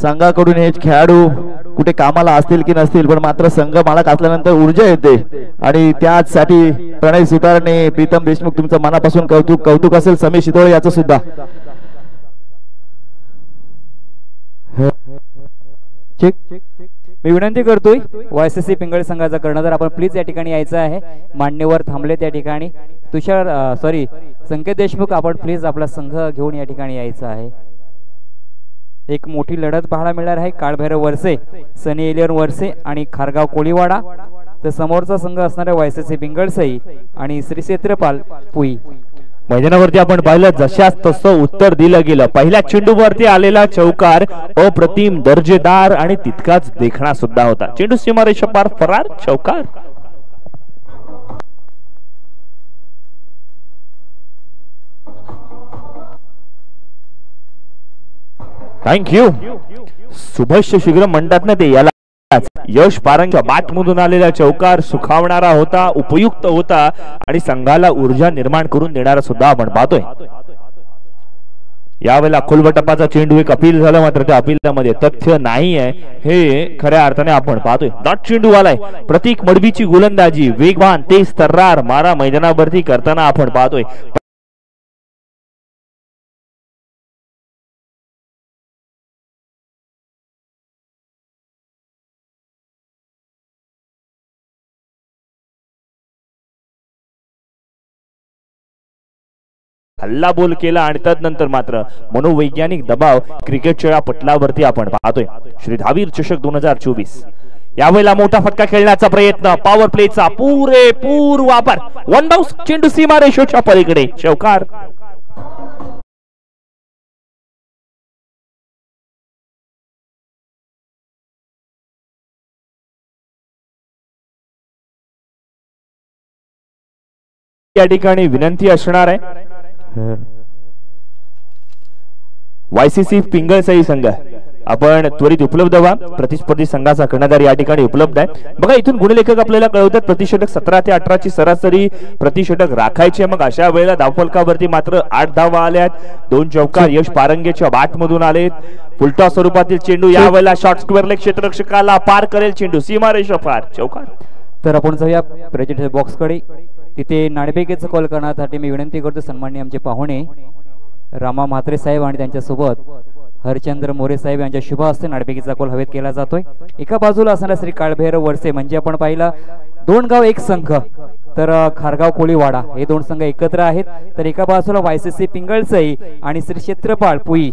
[SPEAKER 1] संघाकडून हे खेळाडू कुठे कामाला असतील की नसतील पण मात्र संघ मालक असल्यानंतर ऊर्जा येते. आणि त्याचसाठी प्रणय सुतार आणि प्रीतम देशमुख तुमचं मनापासून कौतुक असेल. समीर शितोळे याचं सुद्धा.
[SPEAKER 3] मी विनंती करतोय वायसीसी पिंगळ संघाचा कर्णधार आपण प्लीज या ठिकाणी यायचं आहे. मान्यवर थांबले त्या ठिकाणी. संकेत देशमुख आपण प्लीज आपला संघ घेऊन या ठिकाणी यायचं आहे. एक मोठी लढत पाहायला मिळणार आहे. काळभैरव वरसे, सनी एलियन वरसे आणि खारगाव कोळीवाडा. तर समोरचा संघ असणारे वायसीसी पिंगळसई आणि श्री क्षेत्रपाल पुई.
[SPEAKER 2] मैदानावरती आपण पाहिलं जशाच तसं उत्तर दिलं गेलं. पहिल्या चेंडूवरती आलेला चौकार अप्रतिम दर्जेदार आणि तितकाच देखणा सुद्धा होता. चेंडू सीमारेषा पार फरार चौकार. थँक्यू. शुभस्य शीघ्र म्हणतात ना ते, याला यश पारंगच्या बॅटमधून आलेला चौकार सुखावणारा होता, उपयुक्त होता आणि संघाला ऊर्जा निर्माण करून देणारा सुद्धा आपण पाहतोय। यावेळेला खुलवटप्पाचा चेंडू एक अपील झालं, मात्र त्या अपीलमध्ये तथ्य नाही आहे हे खऱ्या अर्थाने आपण पाहतोय। डॉट चेंडू आलाय, प्रतीक मडबीची गोलंदाजी वेगवान तेज तर्रार मारा मैदानावरती करताना आपण पाहतोय। हल्ला बोल केला आणि तदनंतर मात्र मनोवैज्ञानिक दबाव क्रिकेटच्या पटलावरती आपण पाहतोय। श्री धावीर चषक 2024 यावेळेला मोठा फटका खेळण्याचा प्रयत्न, पॉवर प्लेचा पुरेपूर वापर, वन बाउन्स चेंडू सीमा रेषेच्या पलीकडे चौकार। या ठिकाणी विनंती असणार आहे वायसीसी पिंगळसई संघ आपण त्वरित उपलब्ध व्हा। प्रतिस्पर्धी संघाचा कर्णधार या ठिकाणी उपलब्ध आहे। बघा इथून गुणलेखक आपल्याला कळवतात प्रतिषटक 17 ते 18 ची सरासरी प्रतिषटक राखायचे। मग अशा वेळेला धावफलकावरती मात्र 8 धावा आल्यात, 2 चौकार यश पारंगेच्या बॅटमधून आलेत। फुलटॉस स्वरूपातील चेंडू यावेळेला शॉर्ट स्क्वेअर लेग क्षेत्ररक्षकाला पार करेल, चेंडू सीमारेषा पार चौकार।
[SPEAKER 3] तर आपण जाऊया प्रेझेंट बॉक्स कडे, तिथे नाणेफेकीचा कॉल करण्यासाठी मी विनंती करतो सन्माननीय आमचे पाहुणे रामा म्हात्रे साहेब आणि त्यांच्यासोबत हरचंद्र मोरे साहेब यांच्या शुभ हस्ते नाणेफेकीचा कॉल हवेत केला जातोय। एका बाजूला असणारा श्री काळभैरव वरसे म्हणजे आपण पाहिला 2 गाव एक संघ, तर खारगाव कोळीवाडा हे 2 संघ एकत्र आहेत। तर एका बाजूला वायसीसी पिंगळसई आणि श्री क्षेत्रपाळ पुई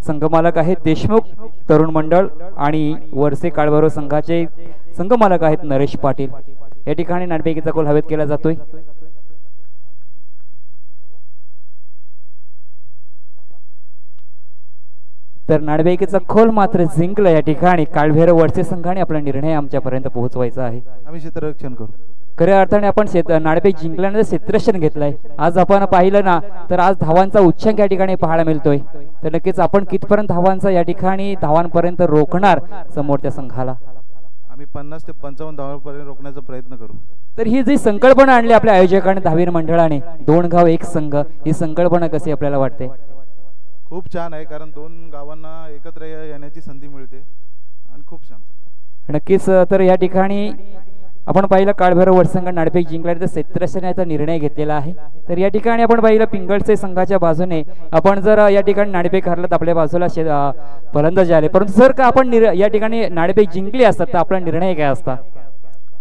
[SPEAKER 3] संघमालक आहेत देशमुख तरुण मंडळ आणि वरसे काळभैरव संघाचे संघमालक आहेत नरेश पाटील। या ठिकाणी नाणेफेकीचा कॉल हवेत केला जातोय। तर नाणेफेकीचा खोल मात्र जिंकला या ठिकाणी काळभैरव वरसे संघाने आपला निर्णय आमच्यापर्यंत पोहोचवायचा आहे।
[SPEAKER 1] आम्ही क्षेत्ररक्षण करू।
[SPEAKER 3] खऱ्या अर्थाने आपण नाणेफेक जिंकल्यानंतर क्षेत्ररक्षण घेतलंय। आज आपण पाहिलं ना तर आज धावांचा उच्चांक या ठिकाणी पाहायला मिळतोय, तर नक्कीच आपण कितपर्यंत धावांचा या ठिकाणी धावांपर्यंत रोखणार समोरच्या संघाला।
[SPEAKER 1] आम्ही 50 ते 55 धावांपर्यंत रोखण्याचा प्रयत्न करू।
[SPEAKER 3] तर ही जी संकल्पना आणली आपल्या आयोजकांनी धावीर मंडळाने 2 गाव एक संघ, ही संकल्पना कशी आपल्याला वाटते?
[SPEAKER 1] खूप छान आहे, कारण 2 गावांना एकत्र येण्याची संधी मिळते आणि खूप छान।
[SPEAKER 3] नक्कीच तर या ठिकाणी आपण पाहिलं काळभैरव वरसंघ नाणेफेक जिंकल्याने तर क्षेत्ररक्षणाचा निर्णय घेतलेला आहे। तर या ठिकाणी आपण पाहिलं पिंगळसे संघाच्या बाजूने आपण जर या ठिकाणी नाणेफेक हरलं तर आपल्या बाजूला फलंदाज आले, परंतु जर का आपण या ठिकाणी नाणेफेक जिंकली असतात तर आपला निर्णय काय असता?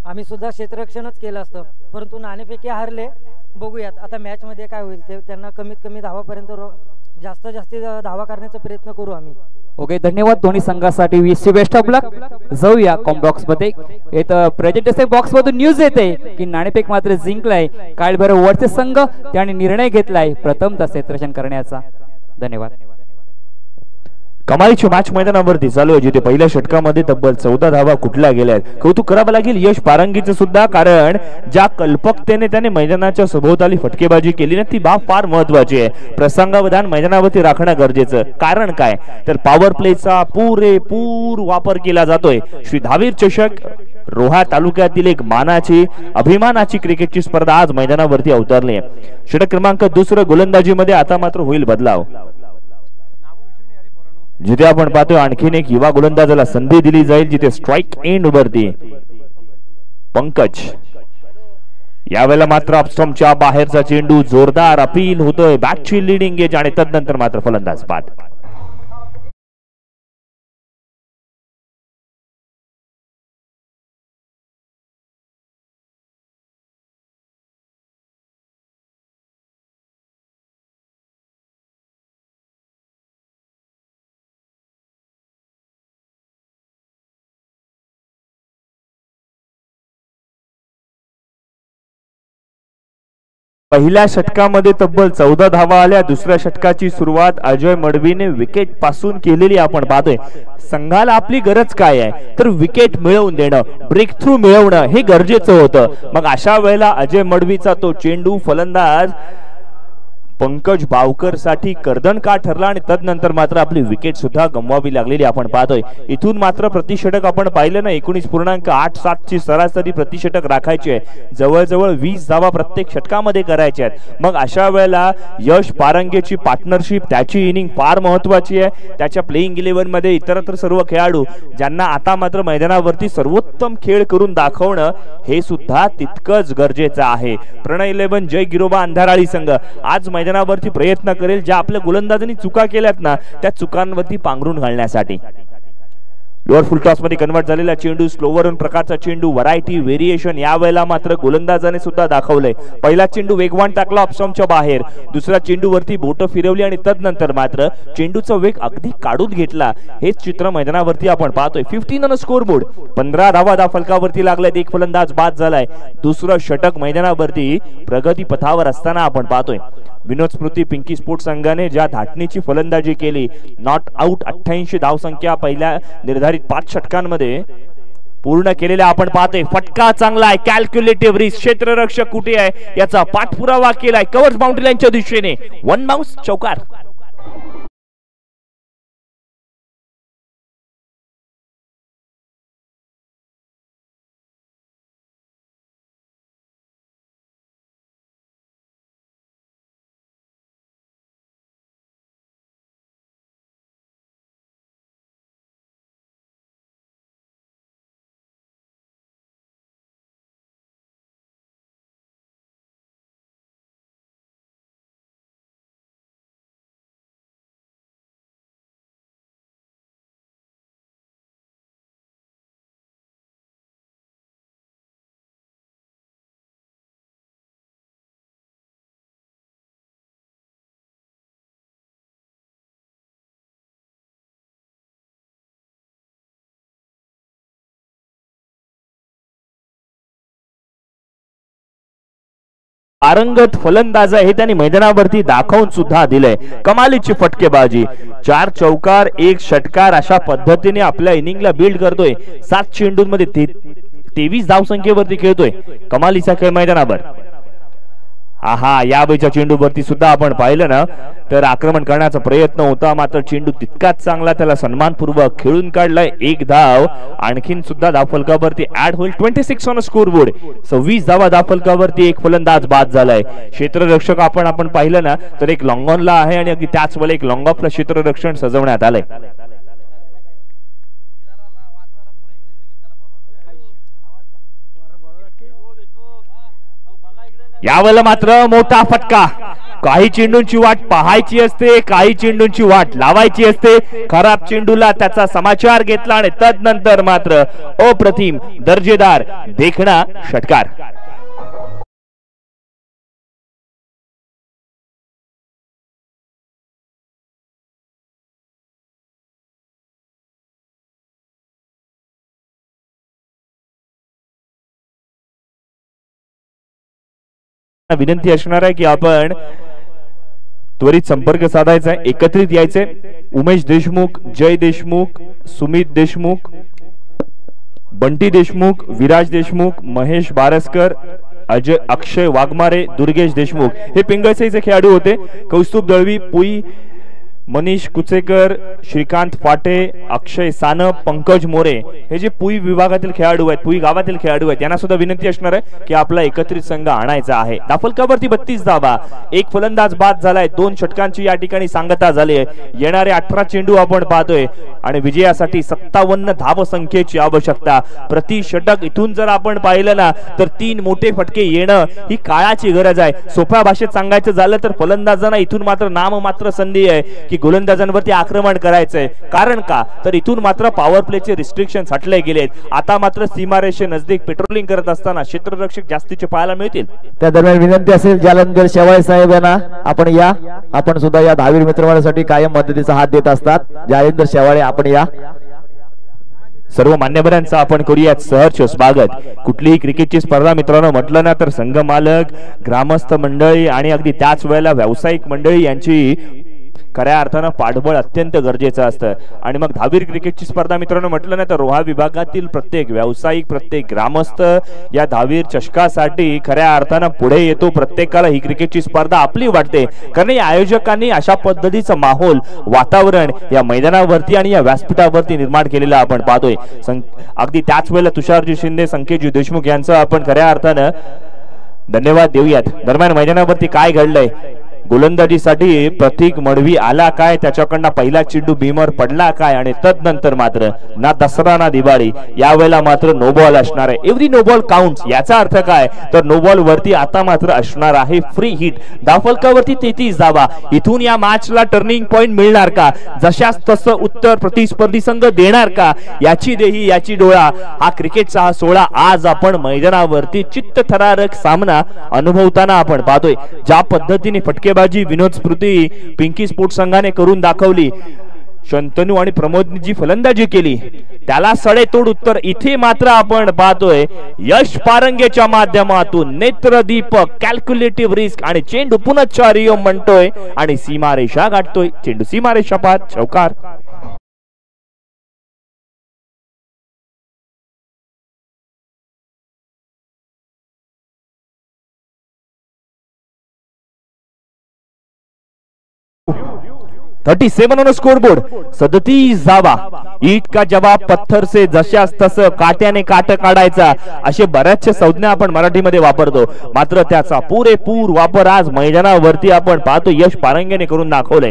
[SPEAKER 4] आम्ही सुद्धा क्षेत्ररक्षणच केलं असतं, परंतु नाणेफेकी हारले। बघूयात आता मॅच मध्ये काय होईल ते, त्यांना कमीत कमी धावापर्यंत जास्तीत धावा करण्याचा प्रयत्न करू आम्ही।
[SPEAKER 3] ओके, धन्यवाद दोन्ही संघासाठी। विश यू बेस्ट ऑफ लक। जाऊया कॉम बॉक्स मध्ये, इथं प्रेझेंटेशन बॉक्स मधून न्यूज येते की नाणेफेक मात्र जिंकलाय काळभैरव वरसे संघ, त्याने निर्णय घेतलाय प्रथमतः क्षेत्ररक्षण करण्याचा। धन्यवाद।
[SPEAKER 2] कमालीची मॅच मैदानावरती चालू आहे, जिथे पहिल्या षटकामध्ये तब्बल 14 धावा कुठल्या गेल्या आहेत। कौतुक करावं लागेल यश पारंगीचं सुद्धा, कारण ज्या कल्पकतेने त्याने मैदानाच्या सभोवताली फटकेबाजी केली ना ती बाब फार महत्वाची आहे। प्रसंगावधान मैदानावरती राखणं गरजेचं, कारण काय तर पॉवर प्लेचा पुरेपूर वापर केला जातोय। श्री धावीर चषक रोहा तालुक्यातील एक मानाची अभिमानाची क्रिकेटची स्पर्धा आज मैदानावरती अवतरली आहे। षटक क्रमांक 2 गोलंदाजीमध्ये आता मात्र होईल बदलाव, जिथे आपण पाहतोय आणखीन एक युवा गोलंदाजाला संधी दिली जाईल, जिथे स्ट्राइक एंड वरती पंकज। यावेळेला मात्र ऑफस्टंपच्या बाहेरचा चेंडू जोरदार अपील होतोय, बॅटची लीडिंग एज आणि तदनंतर मात्र फलंदाज बाद। पहिल्या षटकामध्ये तब्बल 14 धावा आल्या। दुसऱ्या षटकाची सुरुवात अजय मडवीने विकेट पासून केलेली आपण पाहतोय। संघाला आपली गरज काय आहे तर विकेट मिळवून देणं, ब्रेक थ्रू मिळवणं हे गरजेचं होतं। मग अशा वेळेला अजय मडवीचा तो चेंडू फलंदाज पंकज बावकर साठी कर्दनका ठरला आणि तदनंतर मात्र आपली विकेट सुद्धा गमवावी लागलेली आपण पाहतोय। इथून मात्र प्रतिषटक आपण पाहिलं ना 19.87 ची सरासरी प्रतिषटक राखायची आहे, जवळजवळ 20 धावा प्रत्येक षटकामध्ये करायच्या आहेत। मग अशा वेळेला यश पारंगेची पार्टनरशिप, त्याची इनिंग फार महत्वाची आहे। त्याच्या प्लेइंग 11 मध्ये इतरत्र सर्व खेळाडू ज्यांना आता मात्र मैदानावरती सर्वोत्तम खेळ करून दाखवणं हे सुद्धा तितकंच गरजेचं आहे। प्रणय 11 जय गिरोबा अंधाराळी संघ आज मैदानावरती प्रयत्न करेल ज्या आपल्या गोलंदाजांनी चुका केल्यात ना त्या चुकांवरती पांघरून घालण्यासाठी। लोअर फुल टॉस मध्ये कन्वर्ट झालेला चेंडू, स्लोवर प्रकारचा चेंडू, व्हरायटी व्हेरिएशन यावेळेला मात्र गोलंदाजाने सुद्धा दाखवलंय। पहिला चेंडू वेगवान टाकला ऑप्शनच्या बाहेर, दुसऱ्या चेंडूवरती बोट फिरवली आणि तदनंतर मात्र चेंडूचा वेग अगदी काढून घेतला। हेच चित्र मैदानावरती आपण पाहतोय। 15 ऑन स्कोर बोर्ड, 15 धावा फलकावरती लागल्यात, एक फलंदाज बाद झालाय। दुसरं षटक मैदानावरती प्रगती पथावर असताना आपण पाहतोय। विनोद स्मृती पिंकी स्पोर्ट्स संघाने ज्या धाटणीची फलंदाजी केली, नॉट आउट 88 धावसंख्या पहिल्या निर्धारित 5 षटकांमध्ये पूर्ण केलेल्या आपण पाहतोय। फटका चांगला आहे, कॅल्क्युलेटिव्ह रिस्क, क्षेत्ररक्षक कुठे आहे याचा पाठपुरावा केलाय, कव्हर्स बाउंड्री लाईनच्या दिशेने, वन बाउन्स चौकार। पारंगत फलंदाज आहे त्यांनी मैदानावरती दाखवून सुद्धा दिलंय। कमालीची फटकेबाजी, 4 चौकार 1 षटकार अशा पद्धतीने आपल्या इनिंगला बिल्ड करतोय। 7 चेंडूंमध्ये 23 धावसंख्येवरती खेळतोय, कमालीचा खेळ मैदानावर। आहा, या वेळच्या चेंडूवरती सुद्धा आपण पाहिलं ना तर आक्रमण करण्याचा प्रयत्न होता, मात्र चेंडू तितकाच चांगला, त्याला सन्मानपूर्वक खेळून काढलाय। 1 धाव आणखीन सुद्धा धावफलकावरती ऍड होईल। 26 ऑन स्कोर बोर्ड, 26 धावा धावफलकावरती, एक फलंदाज बाद झालाय। क्षेत्ररक्षक आपण पाहिलं ना तर एक लॉंग ऑनला आहे आणि अगदी त्याच वेळेला एक लॉंग ऑफला क्षेत्ररक्षण सजवण्यात आलंय। यावेळेला मात्र मोठा फटका, काही चेंडूंची वाट पाहायची असते, काही चेंडूंची वाट लावायची असते। खराब चेंडूला त्याचा समाचार घेतला आणि तदनंतर मात्र अप्रतिम दर्जेदार देखणा षटकार। विनंती असणार आहे की आपण त्वरित संपर्क साधायचा आहे, एकत्रित यायचे। उमेश देशमुख, जय देशमुख, सुमित देशमुख, बंटी देशमुख, विराज देशमुख, महेश बारसकर, अजय अक्षय वाघमारे, दुर्गेश देशमुख हे पिंगळसईचे खेळाडू होते। कौस्तुभ दळवी, पुई, मनीष कुचेकर, श्रीकांत फाटे, अक्षय सानप, पंकज मोरे हे जे पुई विभागातील खेळाडू आहेत, पुई गावातील खेळाडू आहेत, यांना सुद्धा विनंती असणार आहे की आपला एकत्रित संघ आणायचा आहे। धावफलकावरती 32 धावा, एक फलंदाज बाद झालाय, 2 षटकांची या ठिकाणी सांगता झाली आहे। येणारे 18 चेंडू आपण पाहतोय आणि विजयासाठी 57 धावसंख्येची आवश्यकता। प्रति षटक इथून जर आपण पाहिलं ना तर 3 मोठे फटके येणं ही काळाची गरज आहे। सोप्या भाषेत सांगायचं झालं तर फलंदाजांना इथून मात्र नाममात्र संधी आहे की गोलंदाजांवरती आक्रमण करायचंय। कारण का तर इथून मात्र पॉवर प्लेचे रिस्ट्रिक्शन हटले गेलेत। आता मात्र सीमारेषे नजदीक पेट्रोलिंग करत असताना क्षेत्ररक्षक जास्तीचे पाहायला मिळतील। त्या
[SPEAKER 1] दरम्यान विनंती असेल जालंधर शेवाळे साहेब यांना आपण या, आपण सुद्धा या धावीर मित्रमंडळासाठी कायम मदतीचा हात देत असतात। जालंधर शेवाळे आपण या।
[SPEAKER 2] सर्व मान्यवरांचा आपण करूयात सहर्ष स्वागत। कुठलीही क्रिकेटची स्पर्धा मित्रांनो म्हटलं ना तर संघ मालक, ग्रामस्थ मंडळी आणि अगदी त्याच वेळेला व्यावसायिक मंडळी यांची खऱ्या अर्थानं पाठबळ अत्यंत गरजेचं असतं. आणि मग धावीर क्रिकेटची स्पर्धा मित्रांनो म्हटलं नाही तर रोहा विभागातील प्रत्येक व्यावसायिक प्रत्येक ग्रामस्थ या धावीर चषकासाठी खऱ्या अर्थानं पुढे येतो. प्रत्येकाला ही क्रिकेटची स्पर्धा आपली वाटते, कारण या आयोजकांनी अशा पद्धतीचं माहोल वातावरण या मैदानावरती आणि या व्यासपीठावरती निर्माण केलेलं आपण पाहतोय. अगदी त्याच वेळेला तुषारजी शिंदे संकेतजी देशमुख यांचं आपण खऱ्या अर्थानं धन्यवाद देऊयात. दरम्यान मैदानावरती काय घडलंय, गोलंदाजीसाठी प्रतीक मडवी आला काय, त्याच्याकडनं पहिला चेंडू भीमवर पडला काय, आणि तदनंतर मात्र ना दसरा ना दिवाळी यावेळेला मात्र नो बॉल असणार आहे. Every no ball counts. याचा अर्थ काय तर नो बॉल वरती आता मात्र असणार आहे फ्री हिट. धावफलकावरती 33 धावा. इथून या मॅचला टर्निंग पॉइंट मिळणार का, जशास तसं उत्तर प्रतिस्पर्धी संघ देणार का, याची देही याची डोळा. हा क्रिकेटचा हा सोहळा आज आपण मैदानावरती चित्तथरारक सामना अनुभवताना आपण पाहतोय. ज्या पद्धतीने फटकेबाजी विनोद स्मृती पिंकी स्पोर्ट्स संघाने करून दाखवली, शंतनू आणि प्रमोदनी फलंदाजी केली, त्याला सडेतोड उत्तर इथे मात्र आपण पाहतोय. यश पारंगेच्या माध्यमातून नेत्रदीपक कॅल्क्युलेटिव्ह रिस्क आणि चेंडू पुनच्चारियो म्हणतोय आणि सीमारेषा गाठतोय. चेंडू सीमारेषा पार चौकार. (37 ऑन स्कोरबोर्ड. 37 धावा. ईट का जवाब पत्थर से जशास तसं काट्याने काट काढायचा असे बऱ्याचशा संज्ञा आपण मराठीमध्ये वापरतो, मात्र त्याचा पुरेपूर वापर आज मैदानावरती आपण पाहतो यश पारंगेने करून दाखवलंय.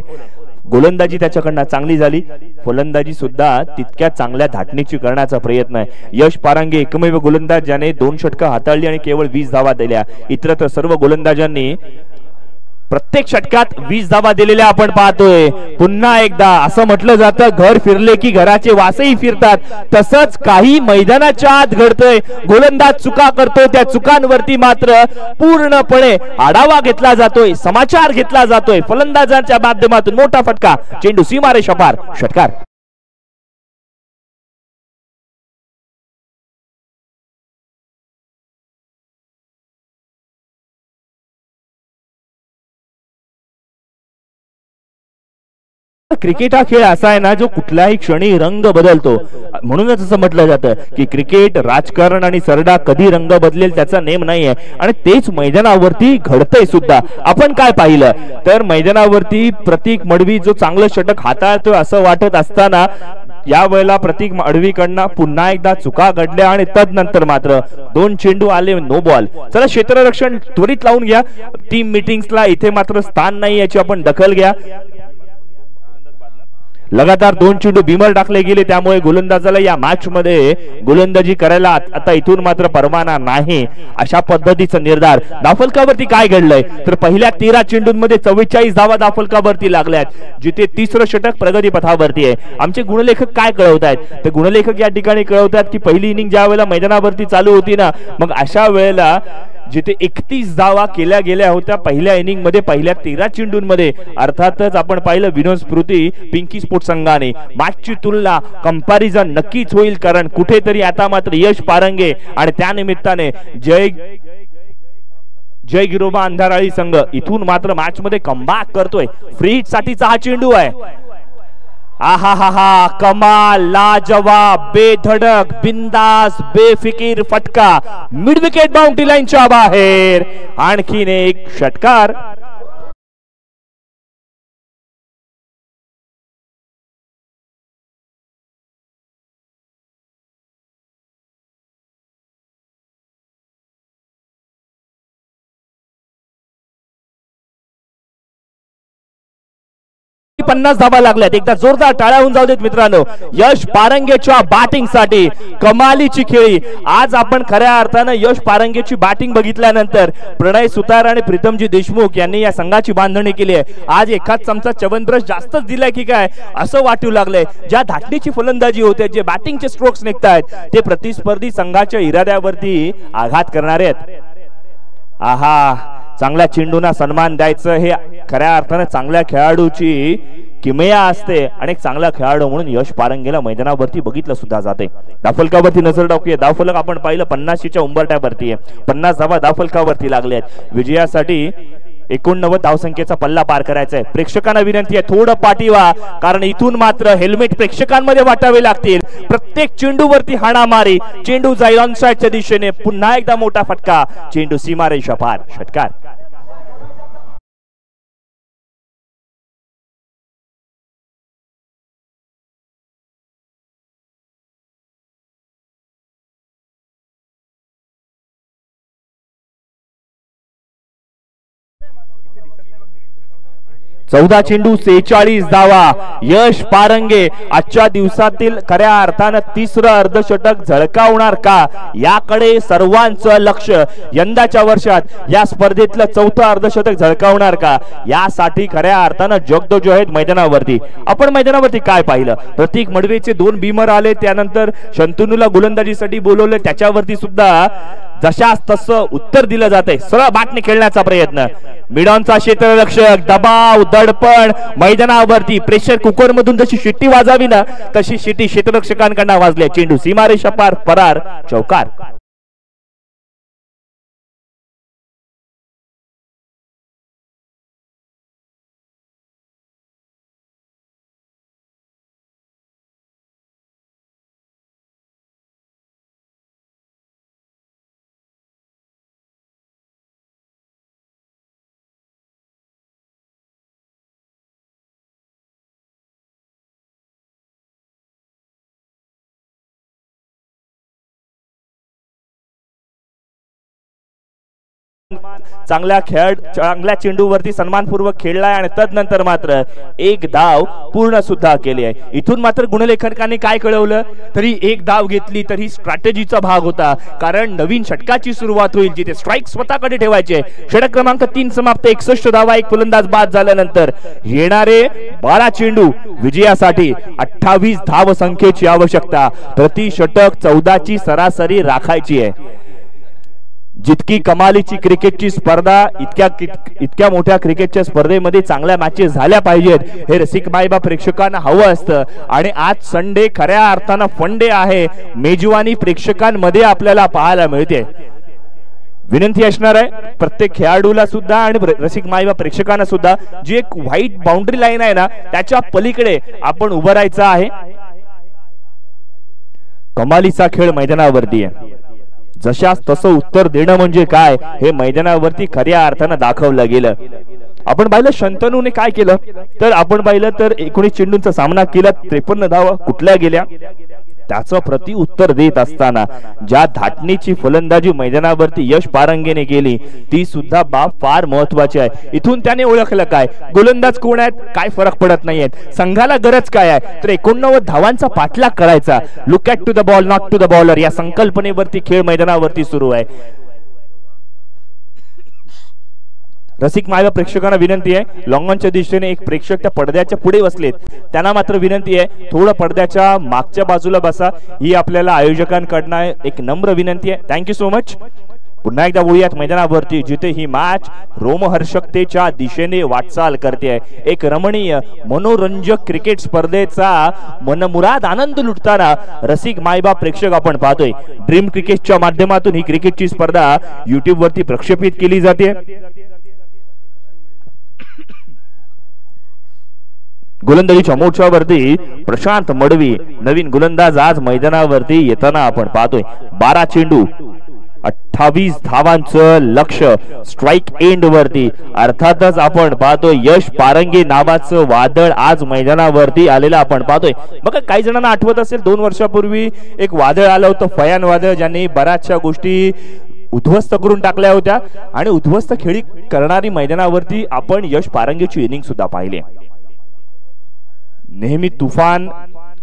[SPEAKER 2] गोलंदाजी त्याच्याकडनं चांगली झाली, फलंदाजी सुद्धा तितक्या चांगल्या धाटणीची करण्याचा प्रयत्न आहे. यश पारंगे एकमेव गोलंदाज ज्याने 2 षटकं हाताळली आणि केवळ 20 धावा दिल्या. इतरत्र सर्व गोलंदाजांनी प्रत्येक षटकात 20 धावा दिलेल्या आपण पाहतोय. पुन्हा एकदा असं म्हटलं जातं घर फिरले की घराचे वासही फिरतात, तसंच काही मैदानाच्या आत घडतंय. गोलंदाज चुका करतोय, त्या चुकांवरती मात्र पूर्णपणे आढावा घेतला जातोय, समाचार घेतला जातोय फलंदाजांच्या माध्यमातून. मोठा फटका, चेंडू सीमारेषा पार, षटकार. क्रिकेट हा खेळ असा आहे ना जो कुठल्याही क्षणी रंग बदलतो. म्हणूनच असं म्हटलं जातं की क्रिकेट राजकारण आणि सरडा कधी रंग बदलेल त्याचा नेम नाहीये, आणि तेच मैदानावरती घडतंय सुद्धा. आपण काय पाहिलं तर मैदानावरती प्रतीक मडवी जो चांगलं षटक हाताळतोय असं वाटत असताना या वेळेला प्रतीक मडवीकडनं पुन्हा एकदा चुका घडल्या आणि तदनंतर मात्र 2 चेंडू आले नो बॉल. चला क्षेत्ररक्षण त्वरित लावून घ्या. टीम मीटिंग्सला इथे मात्र स्थान नाही याची आपण दखल घ्या. लगातार 2 चेंडू भीमर टाकले गेले, त्यामुळे गोलंदाजाला या मॅच मध्ये गोलंदाजी करायला आता इथून मात्र परवाना नाही, अशा पद्धतीचा निर्धार. धावफलकावरती काय घडलंय तर पहिल्या 13 चेंडूंमध्ये 44 धावा धावफलकावरती लागल्यात, जिथे 3रं षटक प्रगती पथावरती आहे. आमचे गुणलेखक काय कळवतायत तर गुणलेखक या ठिकाणी कळवतात की पहिली इनिंग ज्या वेळेला मैदानावरती चालू होती ना, मग अशा वेळेला जिथे 31 धावा केल्या गेल्या होत्या पहिल्या इनिंग मध्ये पहिल्या 13 चेंडूंमध्ये, अर्थातच आपण पाहिलं विनोद स्मृती पिंकी स्पोर्ट्स संघाने. मॅचची तुलना कंपॅरिझन नक्कीच होईल, कारण कुठेतरी आता मात्र यश पारंगे आणि त्यानिमित्ताने जय गिरोबा अंधाराळी संघ इथून मात्र मॅच मध्ये कमबॅक करतोय. फ्री हिट साठीचा हा चेंडू आहे. आहा हा हा, कमाल, लाजवाब, बेधडक, बिंदास, बेफिकीर फटका, मिड विकेट बाउंड्री लाईनच्या बाहेर. आणखीन एक षटकार. पन्नास धावा लागल्यात. एकदा जोरदार टाळ्या होऊन जाऊ देत मित्रांनो यश पारंगेच्या बॅटिंग साठी. कमालीची खेळी आज आपण खऱ्या अर्थानं यश पारंगेची बॅटिंग बघितल्यानंतर प्रणय सुतार आणि प्रीतमजी देशमुख यांनी या संघाची बांधणी केली आहे. आज एखाद चमचा चवनब्रश जास्तच दिलाय की काय असं वाटू लागलंय. ज्या धाटणीची फलंदाजी होते, जे बॅटिंगचे स्ट्रोक्स निघतायत ते प्रतिस्पर्धी संघाच्या इराद्यावरती आघात करणारे आहेत. आहा, चांगल्या चेंडूंना सन्मान द्यायचं हे खऱ्या अर्थाने चांगल्या खेळाडूची किमया असते, आणि एक चांगला खेळाडू म्हणून यश पारंगेला मैदानावरती बघितलं सुद्धा जाते. धावफलकावरती नजर टाकूया. धावफलक आपण पाहिलं 50च्या उंबरठ्यावरती आहे. 50 धावा धावफलकावरती लागल्या आहेत. विजयासाठी 89 धावसंख्येचा पल्ला पार करायचा आहे. प्रेक्षकांना विनंती आहे थोडं पाठीवा, कारण इथून मात्र हेल्मेट प्रेक्षकांमध्ये वाटावे लागतील. प्रत्येक चेंडूवरती हाणामारी, चेंडू जाईल ऑन साइडच्या दिशेने. पुन्हा एकदा मोठा फटका, चेंडू सीमारेषा पार, षटकार. चौदा चेंडू 46 धावा. यश पारंगे आजच्या दिवसातील खऱ्या अर्थानं तिसरं अर्धशतक झळकावणार का, याकडे सर्वांचं लक्ष. यंदाच्या वर्षात या स्पर्धेतलं चौथं अर्धशतक झळकावणार का, यासाठी खऱ्या अर्थानं जगदोजो आहेत मैदानावरती. आपण मैदानावरती काय पाहिलं, प्रतीक मडवेचे 2 बीमर आले, त्यानंतर शंतनूला गोलंदाजीसाठी बोलवलं, त्याच्यावरती सुद्धा जशास तसं उत्तर दिलं जाते. सरळ बाटने खेळण्याचा प्रयत्न, मिडॉनचा क्षेत्ररक्षक, दबाव, दडपण मैदानावरती. प्रेशर कुकर मधून जशी शिट्टी वाजावी ना, तशी शिट्टी क्षेत्ररक्षकांकडून वाजली. चेंडू सीमारेषा पार, फरार, चौकार. चांगल्या चेंडूवरती सन्मानपूर्वक खेळलाय आणि तदनंतर मात्र एक धाव पूर्ण सुद्धा केली आहे. इथून मात्र गुणलेखकांनी काय कळवलं, तरी एक धाव घेतली तरी स्ट्रॅटेजीचा भाग होता, कारण नवीन षटकाची सुरुवात होईल जिथे स्ट्राईक स्वतःकडे ठेवायचे. षटक क्रमांक 3 समाप्त, 61 धावा, एक फलंदाज बाद झाल्यानंतर येणारे 12 चेंडू विजयासाठी 28 धाव संख्येची आवश्यकता. प्रति षटक 14 ची सरासरी राखायची आहे. जितकी कमालीची क्रिकेटची स्पर्धा, इतक्या मोठ्या क्रिकेटच्या स्पर्धेमध्ये चांगल्या मॅचेस झाल्या पाहिजेत, हे रसिक मायबा प्रेक्षकांना हवं असतं. आणि आज संडे खऱ्या अर्थानं फंडे आहे, मेजवानी प्रेक्षकांमध्ये आपल्याला पाहायला मिळते. विनंती असणार आहे प्रत्येक खेळाडूला सुद्धा आणि रसिक मायबा प्रेक्षकांना सुद्धा, जी एक व्हाईट बाउंड्री लाईन आहे ना, त्याच्या पलीकडे आपण उभं राहायचं आहे. कमालीचा खेळ मैदानावरती आहे. जशास तसं उत्तर देणं म्हणजे काय, हे मैदानावरती खऱ्या अर्थानं दाखवलं गेलं. आपण पाहिलं शंतनूने काय केलं, तर आपण पाहिलं तर 19 चेंडूंचा सामना केला, 53 धावा कुठल्या गेल्या, त्याचं प्रति उत्तर देत असताना ज्या धाटणीची फलंदाजी मैदानावरती यश पारंगेने केली, ती सुद्धा बाब फार महत्वाची आहे. इथून त्याने ओळखलं काय, गोलंदाज कोण आहेत काय फरक पडत नाहीयेत, संघाला गरज काय आहे, तर 89 धावांचा पाठलाग करायचा. Look at to the ball not to the bowler, या संकल्पनेवरती खेळ मैदानावरती सुरू आहे. रसिक मायबा प्रेक्षकांना विनंती आहे, लॉंगॉनच्या दिशेने एक प्रेक्षक त्या पडद्याच्या पुढे बसलेत, त्यांना मात्र विनंती आहे थोडं पडद्याच्या मागच्या बाजूला बसा, ही आपल्याला आयोजकांकडनं एक नम्र विनंती आहे. Thank you so much. पुन्हा एकदा बोलूयात मैदानावरती, जिथे ही मॅच रोमहर्षकतेच्या दिशेने वाटचाल करते. एक रमणीय मनोरंजक क्रिकेट स्पर्धेचा मनमुराद आनंद लुटताना रसिक मायबा प्रेक्षक आपण पाहतोय. ड्रीम क्रिकेटच्या माध्यमातून ही क्रिकेटची स्पर्धा युट्यूब वरती प्रक्षेपित केली जाते. गोलंदाजीच्या मोर्चावरती प्रशांत मडवी, नवीन गोलंदाज आज मैदानावरती येताना आपण पाहतोय. 12 चेंडू 28 धावांचं लक्ष स्ट्राइक एंड वरती. अर्थातच आपण पाहतोय यश पारंगे नावाचं वादळ आज मैदानावरती आलेलं आपण पाहतोय. बघा, काही जणांना आठवत असेल 2 वर्षापूर्वी एक वादळ आलं होतं, फयान वादळ, ज्यांनी बऱ्याचशा गोष्टी उद्ध्वस्त करून टाकल्या होत्या. आणि उद्ध्वस्त खेळी करणारी मैदानावरती आपण यश पारंगेची इनिंग सुद्धा पाहिली. नेहमी तुफान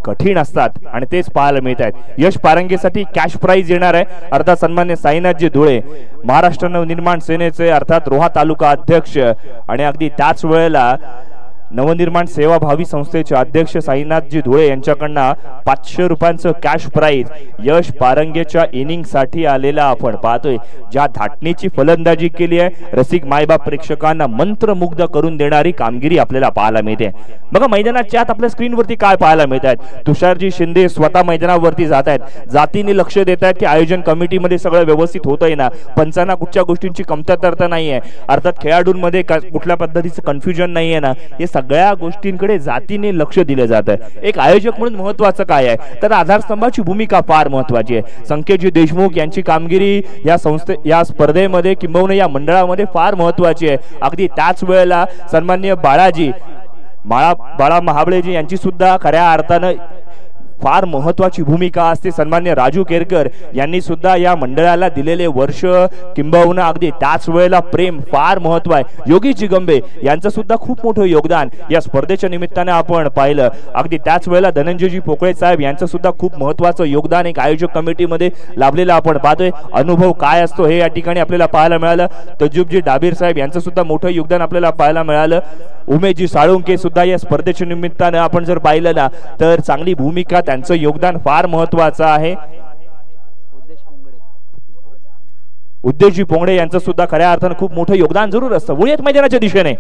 [SPEAKER 2] कठीण असतात आणि तेच पाहायला मिळत आहेत. यश पारंगेसाठी कॅश प्राइज येणार आहे. अर्थात सन्मान्य साईनाथजी धुळे, महाराष्ट्र नवनिर्माण सेनेचे अर्थात रोहा तालुका अध्यक्ष, आणि अगदी त्याच वेळेला नवनिर्माण सेवाभावी संस्थेचे अध्यक्ष साईनाथजी धुळे यांच्याकडनं 500 रुपयांचं कॅश प्राइज यश पारंगेच्या इनिंग साठी आलेला आपण पाहतोय. ज्या धाटणीची फलंदाजी केली आहे, रसिक मायबाप प्रेक्षकांना मंत्रमुग्ध करून देणारी कामगिरी आपल्याला पाहायला मिळते. बघा मैदानाच्या आत आपल्या स्क्रीनवरती काय पाहायला मिळत आहेत. तुषारजी शिंदे स्वतः मैदानावरती जात आहेत, जातीने लक्ष देत आहेत की आयोजन कमिटीमध्ये सगळं व्यवस्थित होतंय ना, पंचांना कुठच्या गोष्टींची कमतरता नाहीये, अर्थात खेळाडूंमध्ये कुठल्या पद्धतीचं कन्फ्युजन नाहीये ना, हे सगळ्या गोष्टींकडे जातीने लक्ष दिलं जातं. एक आयोजक म्हणून महत्वाचं काय आहे तर आधारस्तंभाची भूमिका फार महत्वाची आहे. संकेतजी देशमुख यांची कामगिरी या स्पर्धेमध्ये किंबहुना या मंडळामध्ये फार महत्वाची आहे. अगदी त्याच वेळेला सन्माननीय बाळा महाबळेजी यांची सुद्धा खऱ्या अर्थानं फार महत्वाची भूमिका असते. सन्मान्य राजू केरकर यांनी सुद्धा या मंडळाला दिलेले वर्ष किंबहुना अगदी त्याच वेळेला प्रेम फार महत्व आहे. योगेश जिगंबे यांचं सुद्धा खूप मोठं योगदान या स्पर्धेच्या निमित्ताने आपण पाहिलं. अगदी त्याच वेळेला धनंजयजी पोकळे साहेब यांचं सुद्धा खूप महत्वाचं योगदान एक आयोजक कमिटीमध्ये लाभलेलं आपण पाहतोय. अनुभव काय असतो हे या ठिकाणी आपल्याला पाहायला मिळालं. तजुबजी डाबीर साहेब यांचं सुद्धा मोठं योगदान आपल्याला पाहायला मिळालं. उमेशजी साळुंके सुद्धा या स्पर्धेच्या निमित्ताने आपण जर पाहिलं ना तर चांगली भूमिका, त्यांचं योगदान फार महत्वाचं आहे. उद्देशजी पोंगडे यांचं सुद्धा खऱ्या अर्थानं खूप मोठं योगदान जरूर असतं. वळूयात मैदानाच्या दिशेने.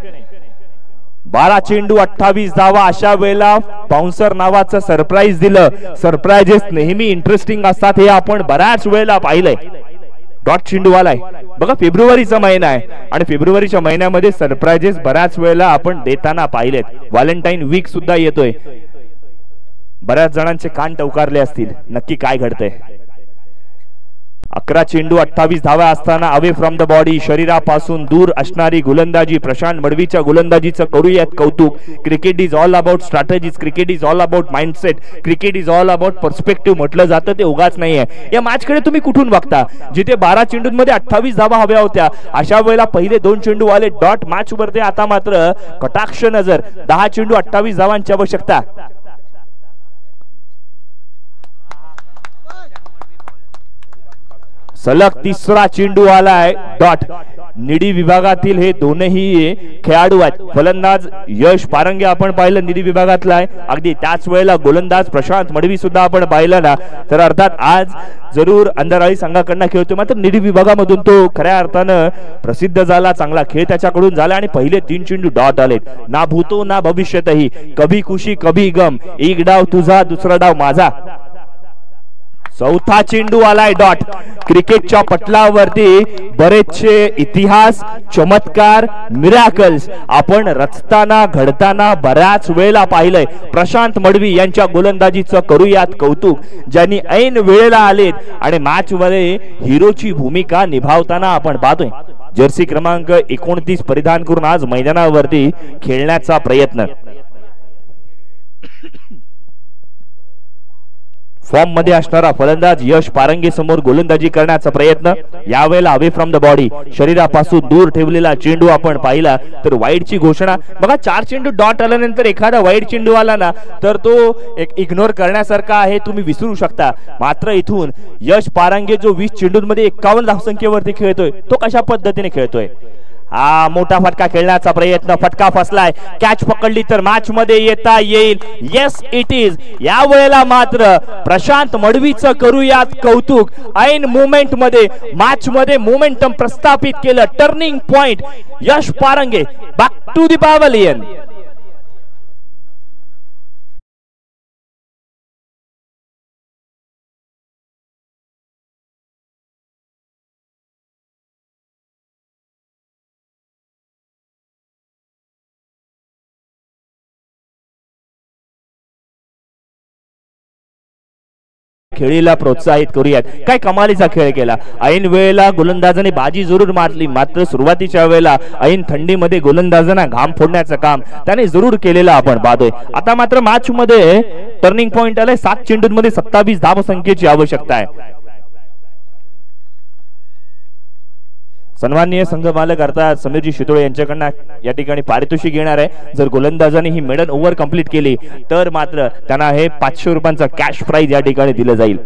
[SPEAKER 2] 12 चेंडू 28 धावा. अशा वेळेला बाउन्सर नावाचं सरप्राईज दिलं. सरप्राइजेस नेहमी इंटरेस्टिंग असतात हे आपण बऱ्याच वेळेला पाहिलंय. डॉट चेंडू आलाय. बघा फेब्रुवारीचा महिना आहे आणि फेब्रुवारीच्या महिन्यामध्ये सरप्राइजेस बऱ्याच वेळेला आपण देताना पाहिलेत. व्हॅलेंटाईन वीक सुद्धा येतोय. बऱ्याच जणांचे कान टवकारले असतील, नक्की काय घडतंय. 11 चेंडू 28 धावा असताना अवे फ्रॉम द बॉडी, शरीरापासून दूर असणारी गोलंदाजी प्रशांत मडवीच्या गोलंदाजीचं करूयात कौतुक. Cricket is all about strategies, cricket is all about mindset, cricket is all about perspective म्हटलं जातं, ते उगाच नाहीये. या मॅचकडे तुम्ही कुठून बघता? जिथे 12 चेंडूंमध्ये 28 धावा हव्या होत्या, अशा वेळेला पहिले 2 चेंडू आले डॉट मॅच वरती. आता मात्र कटाक्ष नजर, 10 चेंडू 28 धावांची आवश्यकता. सलग तिसरा चेंडू आलाय डॉट. निडी विभागातील हे दोनही खेळाडू आहेत. फलंदाज यश पारंगे आपण पाहिलं निडी विभागातला आहे. अगदी त्याच वेळेला गोलंदाज प्रशांत मडवी सुद्धा आपण पाहिलं ना, तर अर्थात आज जरूर अंधाराळी संघाकडनं खेळतो, मात्र निडी विभागामधून तो खऱ्या अर्थानं प्रसिद्ध झाला. चांगला खेळ त्याच्याकडून झाला आणि पहिले 3 चेंडू डॉट आलेत. ना भूतो ना भविष्यतही, कभी खुशी कभी गम, एक डाव तुझा दुसरा डाव माझा. चौथा चेंडू आलाय डॉट. क्रिकेटच्या पटलावरती बरेचसे इतिहास, चमत्कार, मिराकल्स आपण रचताना घडताना बऱ्याच वेळेला पाहिलंय. प्रशांत मडवी यांच्या गोलंदाजीचं करूयात कौतुक, ज्यांनी ऐन वेळेला आलेत आणि मॅच मध्ये हिरोची भूमिका निभावताना आपण पाहतोय. जर्सी क्रमांक 29 परिधान करून आज मैदानावरती खेळण्याचा प्रयत्न. फॉर्म मध्ये असणारा फलंदाज यश पारंगे समोर गोलंदाजी करण्याचा प्रयत्न. यावेळेला अवे फ्रॉम द बॉडी, शरीरापासून दूर ठेवलेला चेंडू आपण पाहिला तर वाईडची घोषणा. बघा 4 चेंडू डॉट आल्यानंतर एखादा वाईड चेंडू आला ना तर तो एक इग्नोर करण्यासारखा आहे, तुम्ही विसरू शकता. मात्र इथून यश पारंगे जो 20 चेंडूंमध्ये 51 धावसंख्येवरती खेळतोय, तो कशा पद्धतीने खेळतोय. हा मोठा फटका खेळण्याचा प्रयत्न, फटका फसलाय. कॅच पकडली तर मॅच मध्ये येता येईल. Yes it is. या वेळेला मात्र प्रशांत मडवीचं करूयात कौतुक. ऐन मोमेंट मध्ये मॅच मध्ये मोमेंटम प्रस्थापित केलं. Turning point Yash Parange, back to the pavilion. खेळीला प्रोत्साहित करूयात. काय कमालीचा खेळ केला. ऐन वेळेला गोलंदाजाने बाजी जरूर मारली, मात्र सुरुवातीच्या वेळेला ऐन थंडीमध्ये गोलंदाजांना घाम फोडण्याचं काम त्याने जरूर केलेलं आपण पाहतोय. आता मात्र मॅच मध्ये टर्निंग पॉइंट आलाय. 7 चेंडूंमध्ये 27 धावसंख्येची आवश्यकता आहे. सन्माननीय संघ मालक अर्थात समीरजी शितोळे यांच्याकडनं या ठिकाणी पारितोषिक घेणार आहे. जर गोलंदाजांनी ही मेडन ओव्हर कंप्लीट केली तर मात्र त्यांना हे 500 रुपयांचा कॅश प्राइज या ठिकाणी दिलं जाईल.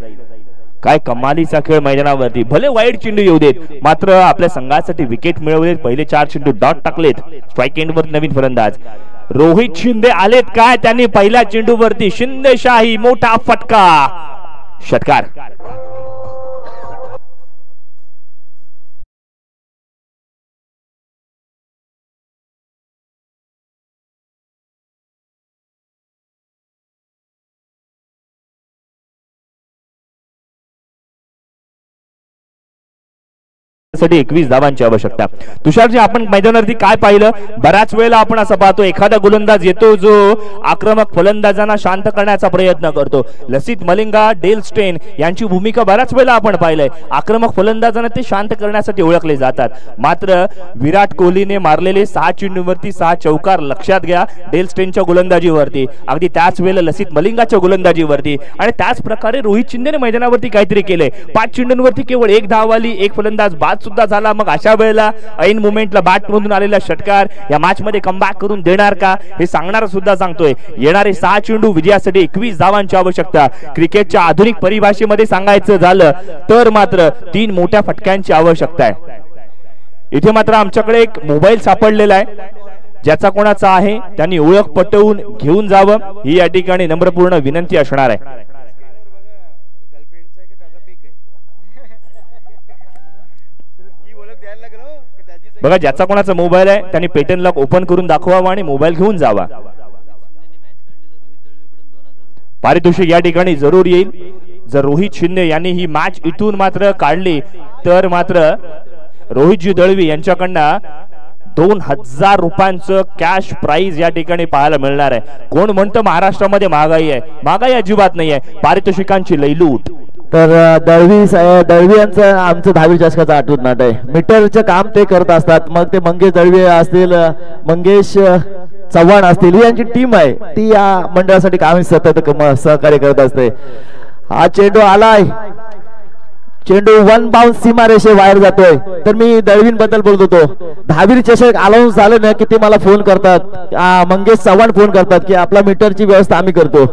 [SPEAKER 2] काय कमालीचा खेळ मैदानावरती. भले वाईड चेंडू येऊ देत, मात्र आपल्या संघासाठी विकेट मिळवलेत. पहिले 4 चेंडू डॉट टाकलेत. स्ट्राइक एंड वर नवीन फलंदाज रोहित शिंदे आलेत काय? त्यांनी पहिल्या चेंडूवरती शिंदेशाही मोठा फटका, षटकार. साठी 21 धावांची आवश्यकता. तुषारजी, आपण मैदानावरती काय पाहिलं? बऱ्याच वेळेला आपण असं पाहतो एखादा गोलंदाज येतो जो आक्रमक फलंदाजांना शांत करण्याचा प्रयत्न करतो. लसित मलिंगा, डेल स्टेन यांची भूमिका बऱ्याच वेळेला आपण पाहिलंय. आक्रमक फलंदाजांना ते शांत करण्यासाठी ओळखले जातात. मात्र विराट कोहलीने मारलेले 6 चेंडूंवरती 6 चौकार लक्षात घ्या. डेल स्टेनच्या गोलंदाजीवरती, अगदी त्याच वेळेला लसित मलिंगाच्या गोलंदाजीवरती, आणि त्याच प्रकारे रोहित शिंदेने मैदानावरती काहीतरी केलंय. 5 चेंडूंवरती केवळ 1 धाव आली, 1 फलंदाज बाद सुद्धा झाला. मग अशा वेळेला ऐन मोमेंटला बॅट मधून आलेला षटकार या मॅच मध्ये कमबॅक करून देणार का हे सांगणार सुद्धा सांगतोय. येणारे 6 चेंडू विजयासाठी 21 धावांची आवश्यकता. क्रिकेटच्या आधुनिक परिभाषेमध्ये सांगायचं झालं तर मात्र 3 मोठ्या फटक्यांची आवश्यकता आहे. इथे मात्र आमच्याकडे एक मोबाईल सापडलेला आहे, ज्याचा कोणाचा आहे त्यांनी ओळख पटवून घेऊन जावं ही या ठिकाणी नम्रपूर्ण विनंती असणार आहे. बघा, ज्याचा कोणाचा मोबाईल आहे त्यांनी पेटन लॉक ओपन करून दाखवावा आणि मोबाईल घेऊन जावा. पारितोषिक या ठिकाणी जरूर येईल. जर रोहित शिंदे यांनी ही मॅच इथून मात्र काढली तर मात्र रोहितजी दळवी यांच्याकडनं 2000 रुपयांचं कॅश प्राइज या ठिकाणी पाहायला मिळणार आहे. कोण म्हणतं महाराष्ट्रामध्ये महागाई आहे? महागाई अजिबात नाही आहे, पारितोषिकांची लयलूट.
[SPEAKER 1] तर दळवी यांचं आमचं 10वी चषकाचं आठवण नाट आहे. मीटरचं काम ते करत असतात. मग ते मंगेश दळवी असतील, मंगेश चव्हाण असतील, ही यांची टीम आहे, ती या मंडळासाठी काम सतत सहकार्य करत असते. हा चेंडू आलाय, चेंडू 1 बाउन्स सीमारेषे बाहेर जातोय. तर मी दळवींबद्दल बोलत होतो, 10वी चषक अलाउन्स झालं ना की ते मला फोन करतात, मंगेश चव्हाण फोन करतात की आपला मीटरची व्यवस्था आम्ही करतो,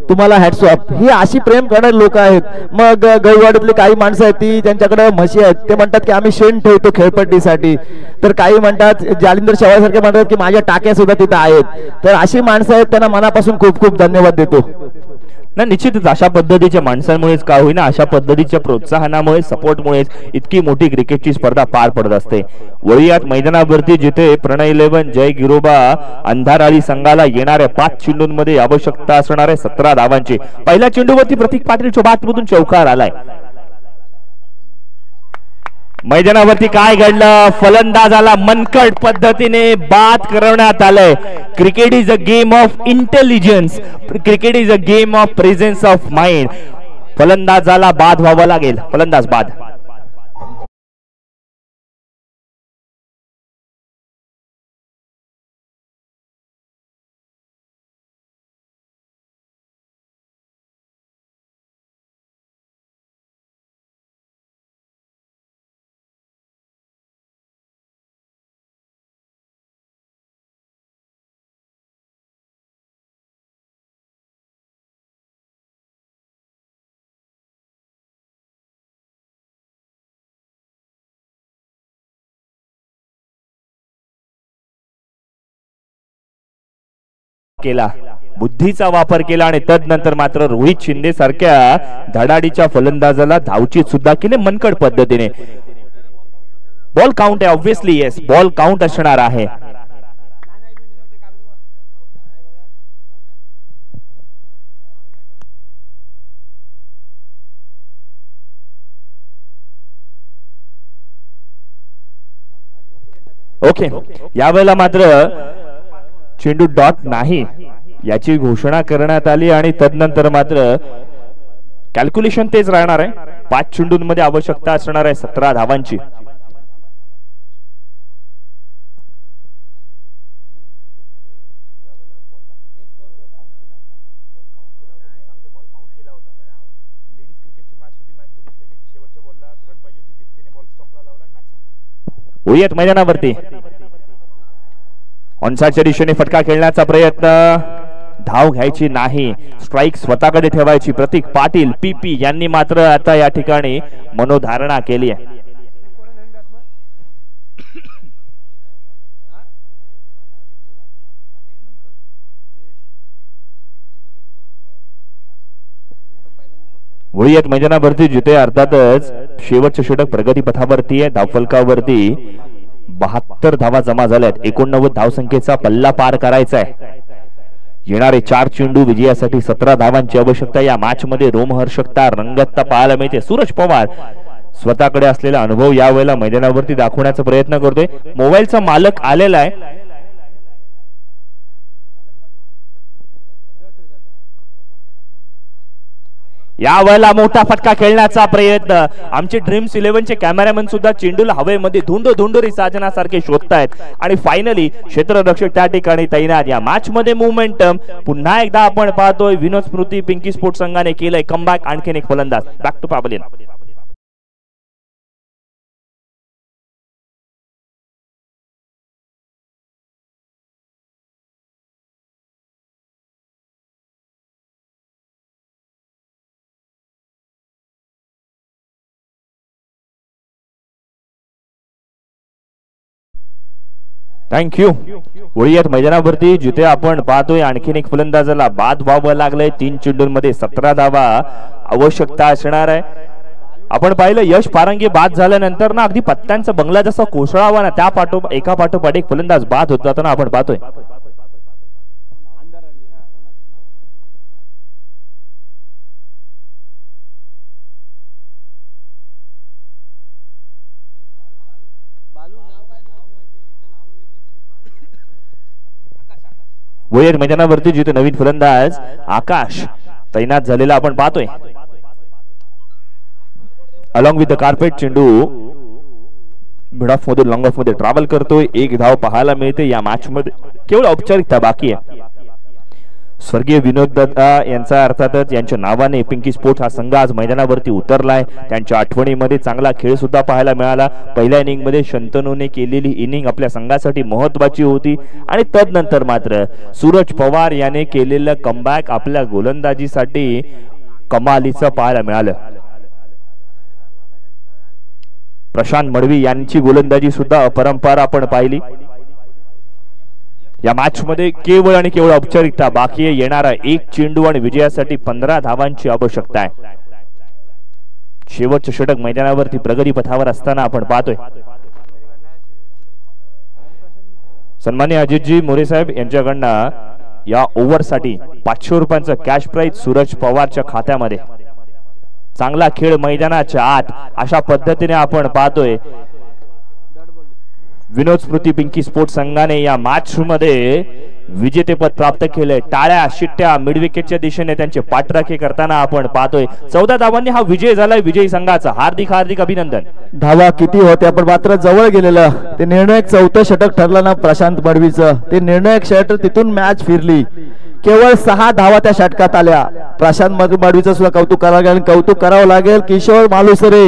[SPEAKER 1] तुम्हाला हॅट्स ऑफ. ही अशी प्रेम करणारे लोक आहेत. मग गौवाडीतली काही माणसं आहेत ती त्यांच्याकडे म्हशी आहेत, ते म्हणतात की आम्ही शेण ठेवतो खेळपट्टीसाठी. तर काही म्हणतात, जालिंदर शेवाळसारखे म्हणतात की माझ्या टाक्या सुद्धा तिथे आहेत. तर अशी माणसं आहेत, त्यांना मनापासून खूप खूप धन्यवाद देतो.
[SPEAKER 2] ना निश्चितच अशा पद्धतीच्या माणसांमुळेच का होईना, अशा पद्धतीच्या प्रोत्साहनामुळे, सपोर्टमुळेच इतकी मोठी क्रिकेटची स्पर्धा पार पडत असते. वळूयात मैदानावरती, जिथे प्रणय 11 जय गिरोबा अंधाराळी संघाला येणाऱ्या 5 चेंडूंमध्ये आवश्यकता असणार आहे 17 धावांची. पहिल्या चेंडूवरती प्रतीक पाटीलच्या बॅटमधून चौकार आलाय. मैदानावरती काय घडलं? फलंदाजाला मनकट पद्धतीने बाद करण्यात आलंय. Cricket is a game of intelligence, cricket is a game of presence of mind. फलंदाजाला बाद व्हावं लागेल. फलंदाज बाद. केला, बुद्धीचा वापर केला आणि तदनंतर मात्र रोहित शिंदे सारख्या धडाडीच्या फलंदाजाला धावचीत सुद्धा केले मनकड पद्धतीने. बॉल काउंट आहे, ऑब्विसली येस, बॉल काउंट असणार आहे. ओके, यावेळेला मात्र चेंडू डॉट नाही याची घोषणा करण्यात आली आणि तदनंतर मात्र कॅल्क्युलेशन तेच राहणार आहे. 5 चेंडूंमध्ये आवश्यकता असणार आहे 17 धावांची. होईत मैदानावरती ऑनसाइडच्या दिशेने फटका खेळण्याचा प्रयत्न, धाव घ्यायची नाही, स्ट्राइक स्वतःकडे ठेवायची. प्रतीक पाटील पीपी यांनी मात्र आता या ठिकाणी मनोधारणा केली आहे. वळीयात मैदानावरती जिथे अर्थातच शेवटचे षटक प्रगती पथावरती आहे. धावफलकावरती 72 धावा जमा झाल्यात. 89 धावसंख्येचा पल्ला पार करायचा आहे. येणारे 4 चेंडू विजयासाठी 17 धावांची आवश्यकता. या मॅच मध्ये रोमहर्षकता रंगतता पाहायला मिळते. सूरज पवार स्वतःकडे असलेला अनुभव यावेळेला मैदानावरती दाखवण्याचा प्रयत्न करतोय. मोबाईलचा मालक आलेला आहे. यावेळेला मोठा फटका खेळण्याचा प्रयत्न. आमचे ड्रीम्स 11चे कॅमेरामॅन सुद्धा चेंडूला हवेमध्ये धुंदुरी साधनासारखे शोधतायत आणि फायनली क्षेत्ररक्षक त्या ठिकाणी तैनात. या मॅच मध्ये मोमेंटम पुन्हा एकदा आपण पाहतोय. विनोद स्मृती पिंकी स्पोर्ट्स संघाने केलंय कमबॅक. आणखीन एक फलंदाज बॅक टू पॅव्हलियन. थँक्यू. वळीयात मैदानावरती जिथे आपण पाहतोय आणखीन एक फलंदाजाला बाद व्हावं लागलंय. 3 चेंडूंमध्ये 17 धावा आवश्यकता असणार आहे. आपण पाहिलं यश पारंगे बाद झाल्यानंतर ना अगदी पत्त्यांचा बंगला जसा कोसळावा ना त्या एका पाठोपाठ एक फलंदाज बाद होत जाताना आपण पाहतोय. वळीयात मैदानावरती जिथे नवीन फलंदाज आकाश तैनात झालेला आपण पाहतोय. अलॉंग विथ द कार्पेट चेंडू मिड ऑफ मधून लॉंग ऑफ मध्ये ट्रॅव्हल करतोय. 1 धाव पाहायला मिळते. या मॅच मध्ये केवळ औपचारिकता बाकी आहे. स्वर्गीय विनोद दत्ता यांचा अर्थातच यांच्या नावाने पिंकी स्पोर्ट्स हा संघ आज मैदानावरती उतरलाय. त्यांच्या आठवणीमध्ये चांगला खेळ सुद्धा पाहायला मिळाला. पहिल्या इनिंग मध्ये शंतनूने केलेली इनिंग आपल्या संघासाठी महत्वाची होती आणि तदनंतर मात्र सूरज पवार याने केलेलं कमबॅक आपल्या गोलंदाजीसाठी कमालीचं पाहायला मिळालं. प्रशांत मडवी यांची गोलंदाजी सुद्धा अपरंपार आपण पाहिली. या मॅच मध्ये केवळ आणि केवळ औपचारिकता बाकी आहे. येणारा 1 चेंडू आणि विजयासाठी 15 धावांची आवश्यकता आहे. शेवटचे षटक मैदानावरती प्रगती पथावर असताना आपण पाहतोय. सन्माननीय अजितजी मोरे साहेब यांच्याकडनं या ओव्हरसाठी 500 रुपयांचा कॅश प्राइज सूरज पवारच्या खात्यामध्ये. चांगला खेळ मैदानाच्या आत अशा पद्धतीने आपण पाहतोय. विनोद स्मृती पिंकी स्पोर्ट्स संघाने या मॅच मध्ये विजेतेपद प्राप्त केले. टाळ्या शिट्ट्या मिड विकेटच्या दिशेने त्यांचे पाठराखी करताना आपण पाहतोय. 14 धावांनी हा विजय झालाय विजयी संघाचा. हार्दिक हार्दिक अभिनंदन.
[SPEAKER 1] धावा किती होत्या पण मात्र जवळ गेलेलं ते निर्णायक 4थं षटक ठरलं ना प्रशांत मडवीचं. ते निर्णायक षटक तिथून मॅच फिरली. केवळ 6 धावा त्या षटकात आल्या. प्रशांत मडवीचं सुद्धा कौतुक करावं लागेल. किशोर मालुसरे,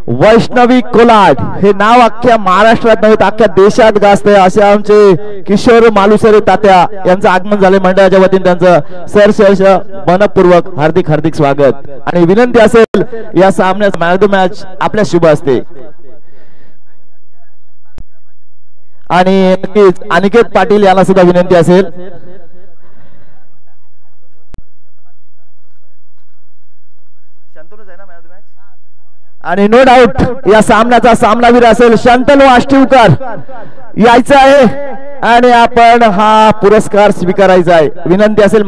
[SPEAKER 1] वैष्णवी कोलाट हे नाव अख्ख्या महाराष्ट्रात नव्हे अख्ख्या देशात गाजतंय. असे आमचे किशोर मालुसरे तात्या यांचं आगमन झाले. मंडळाच्या वतीने त्यांचं सरसर्ष मनपूर्वक हार्दिक हार्दिक स्वागत आणि विनंती असेल या सामन्यात मॅन ऑफ द मॅच आपल्या शुभ असते. आणि अनिकेत पाटील यांना सुद्धा विनंती असेल. आणि नो डाऊट या सामन्याचा सामनावीर असेल शंतनू आष्टीवकर यायचं आहे आणि आपण हा पुरस्कार स्वीकारायचा आहे. विनंती असेल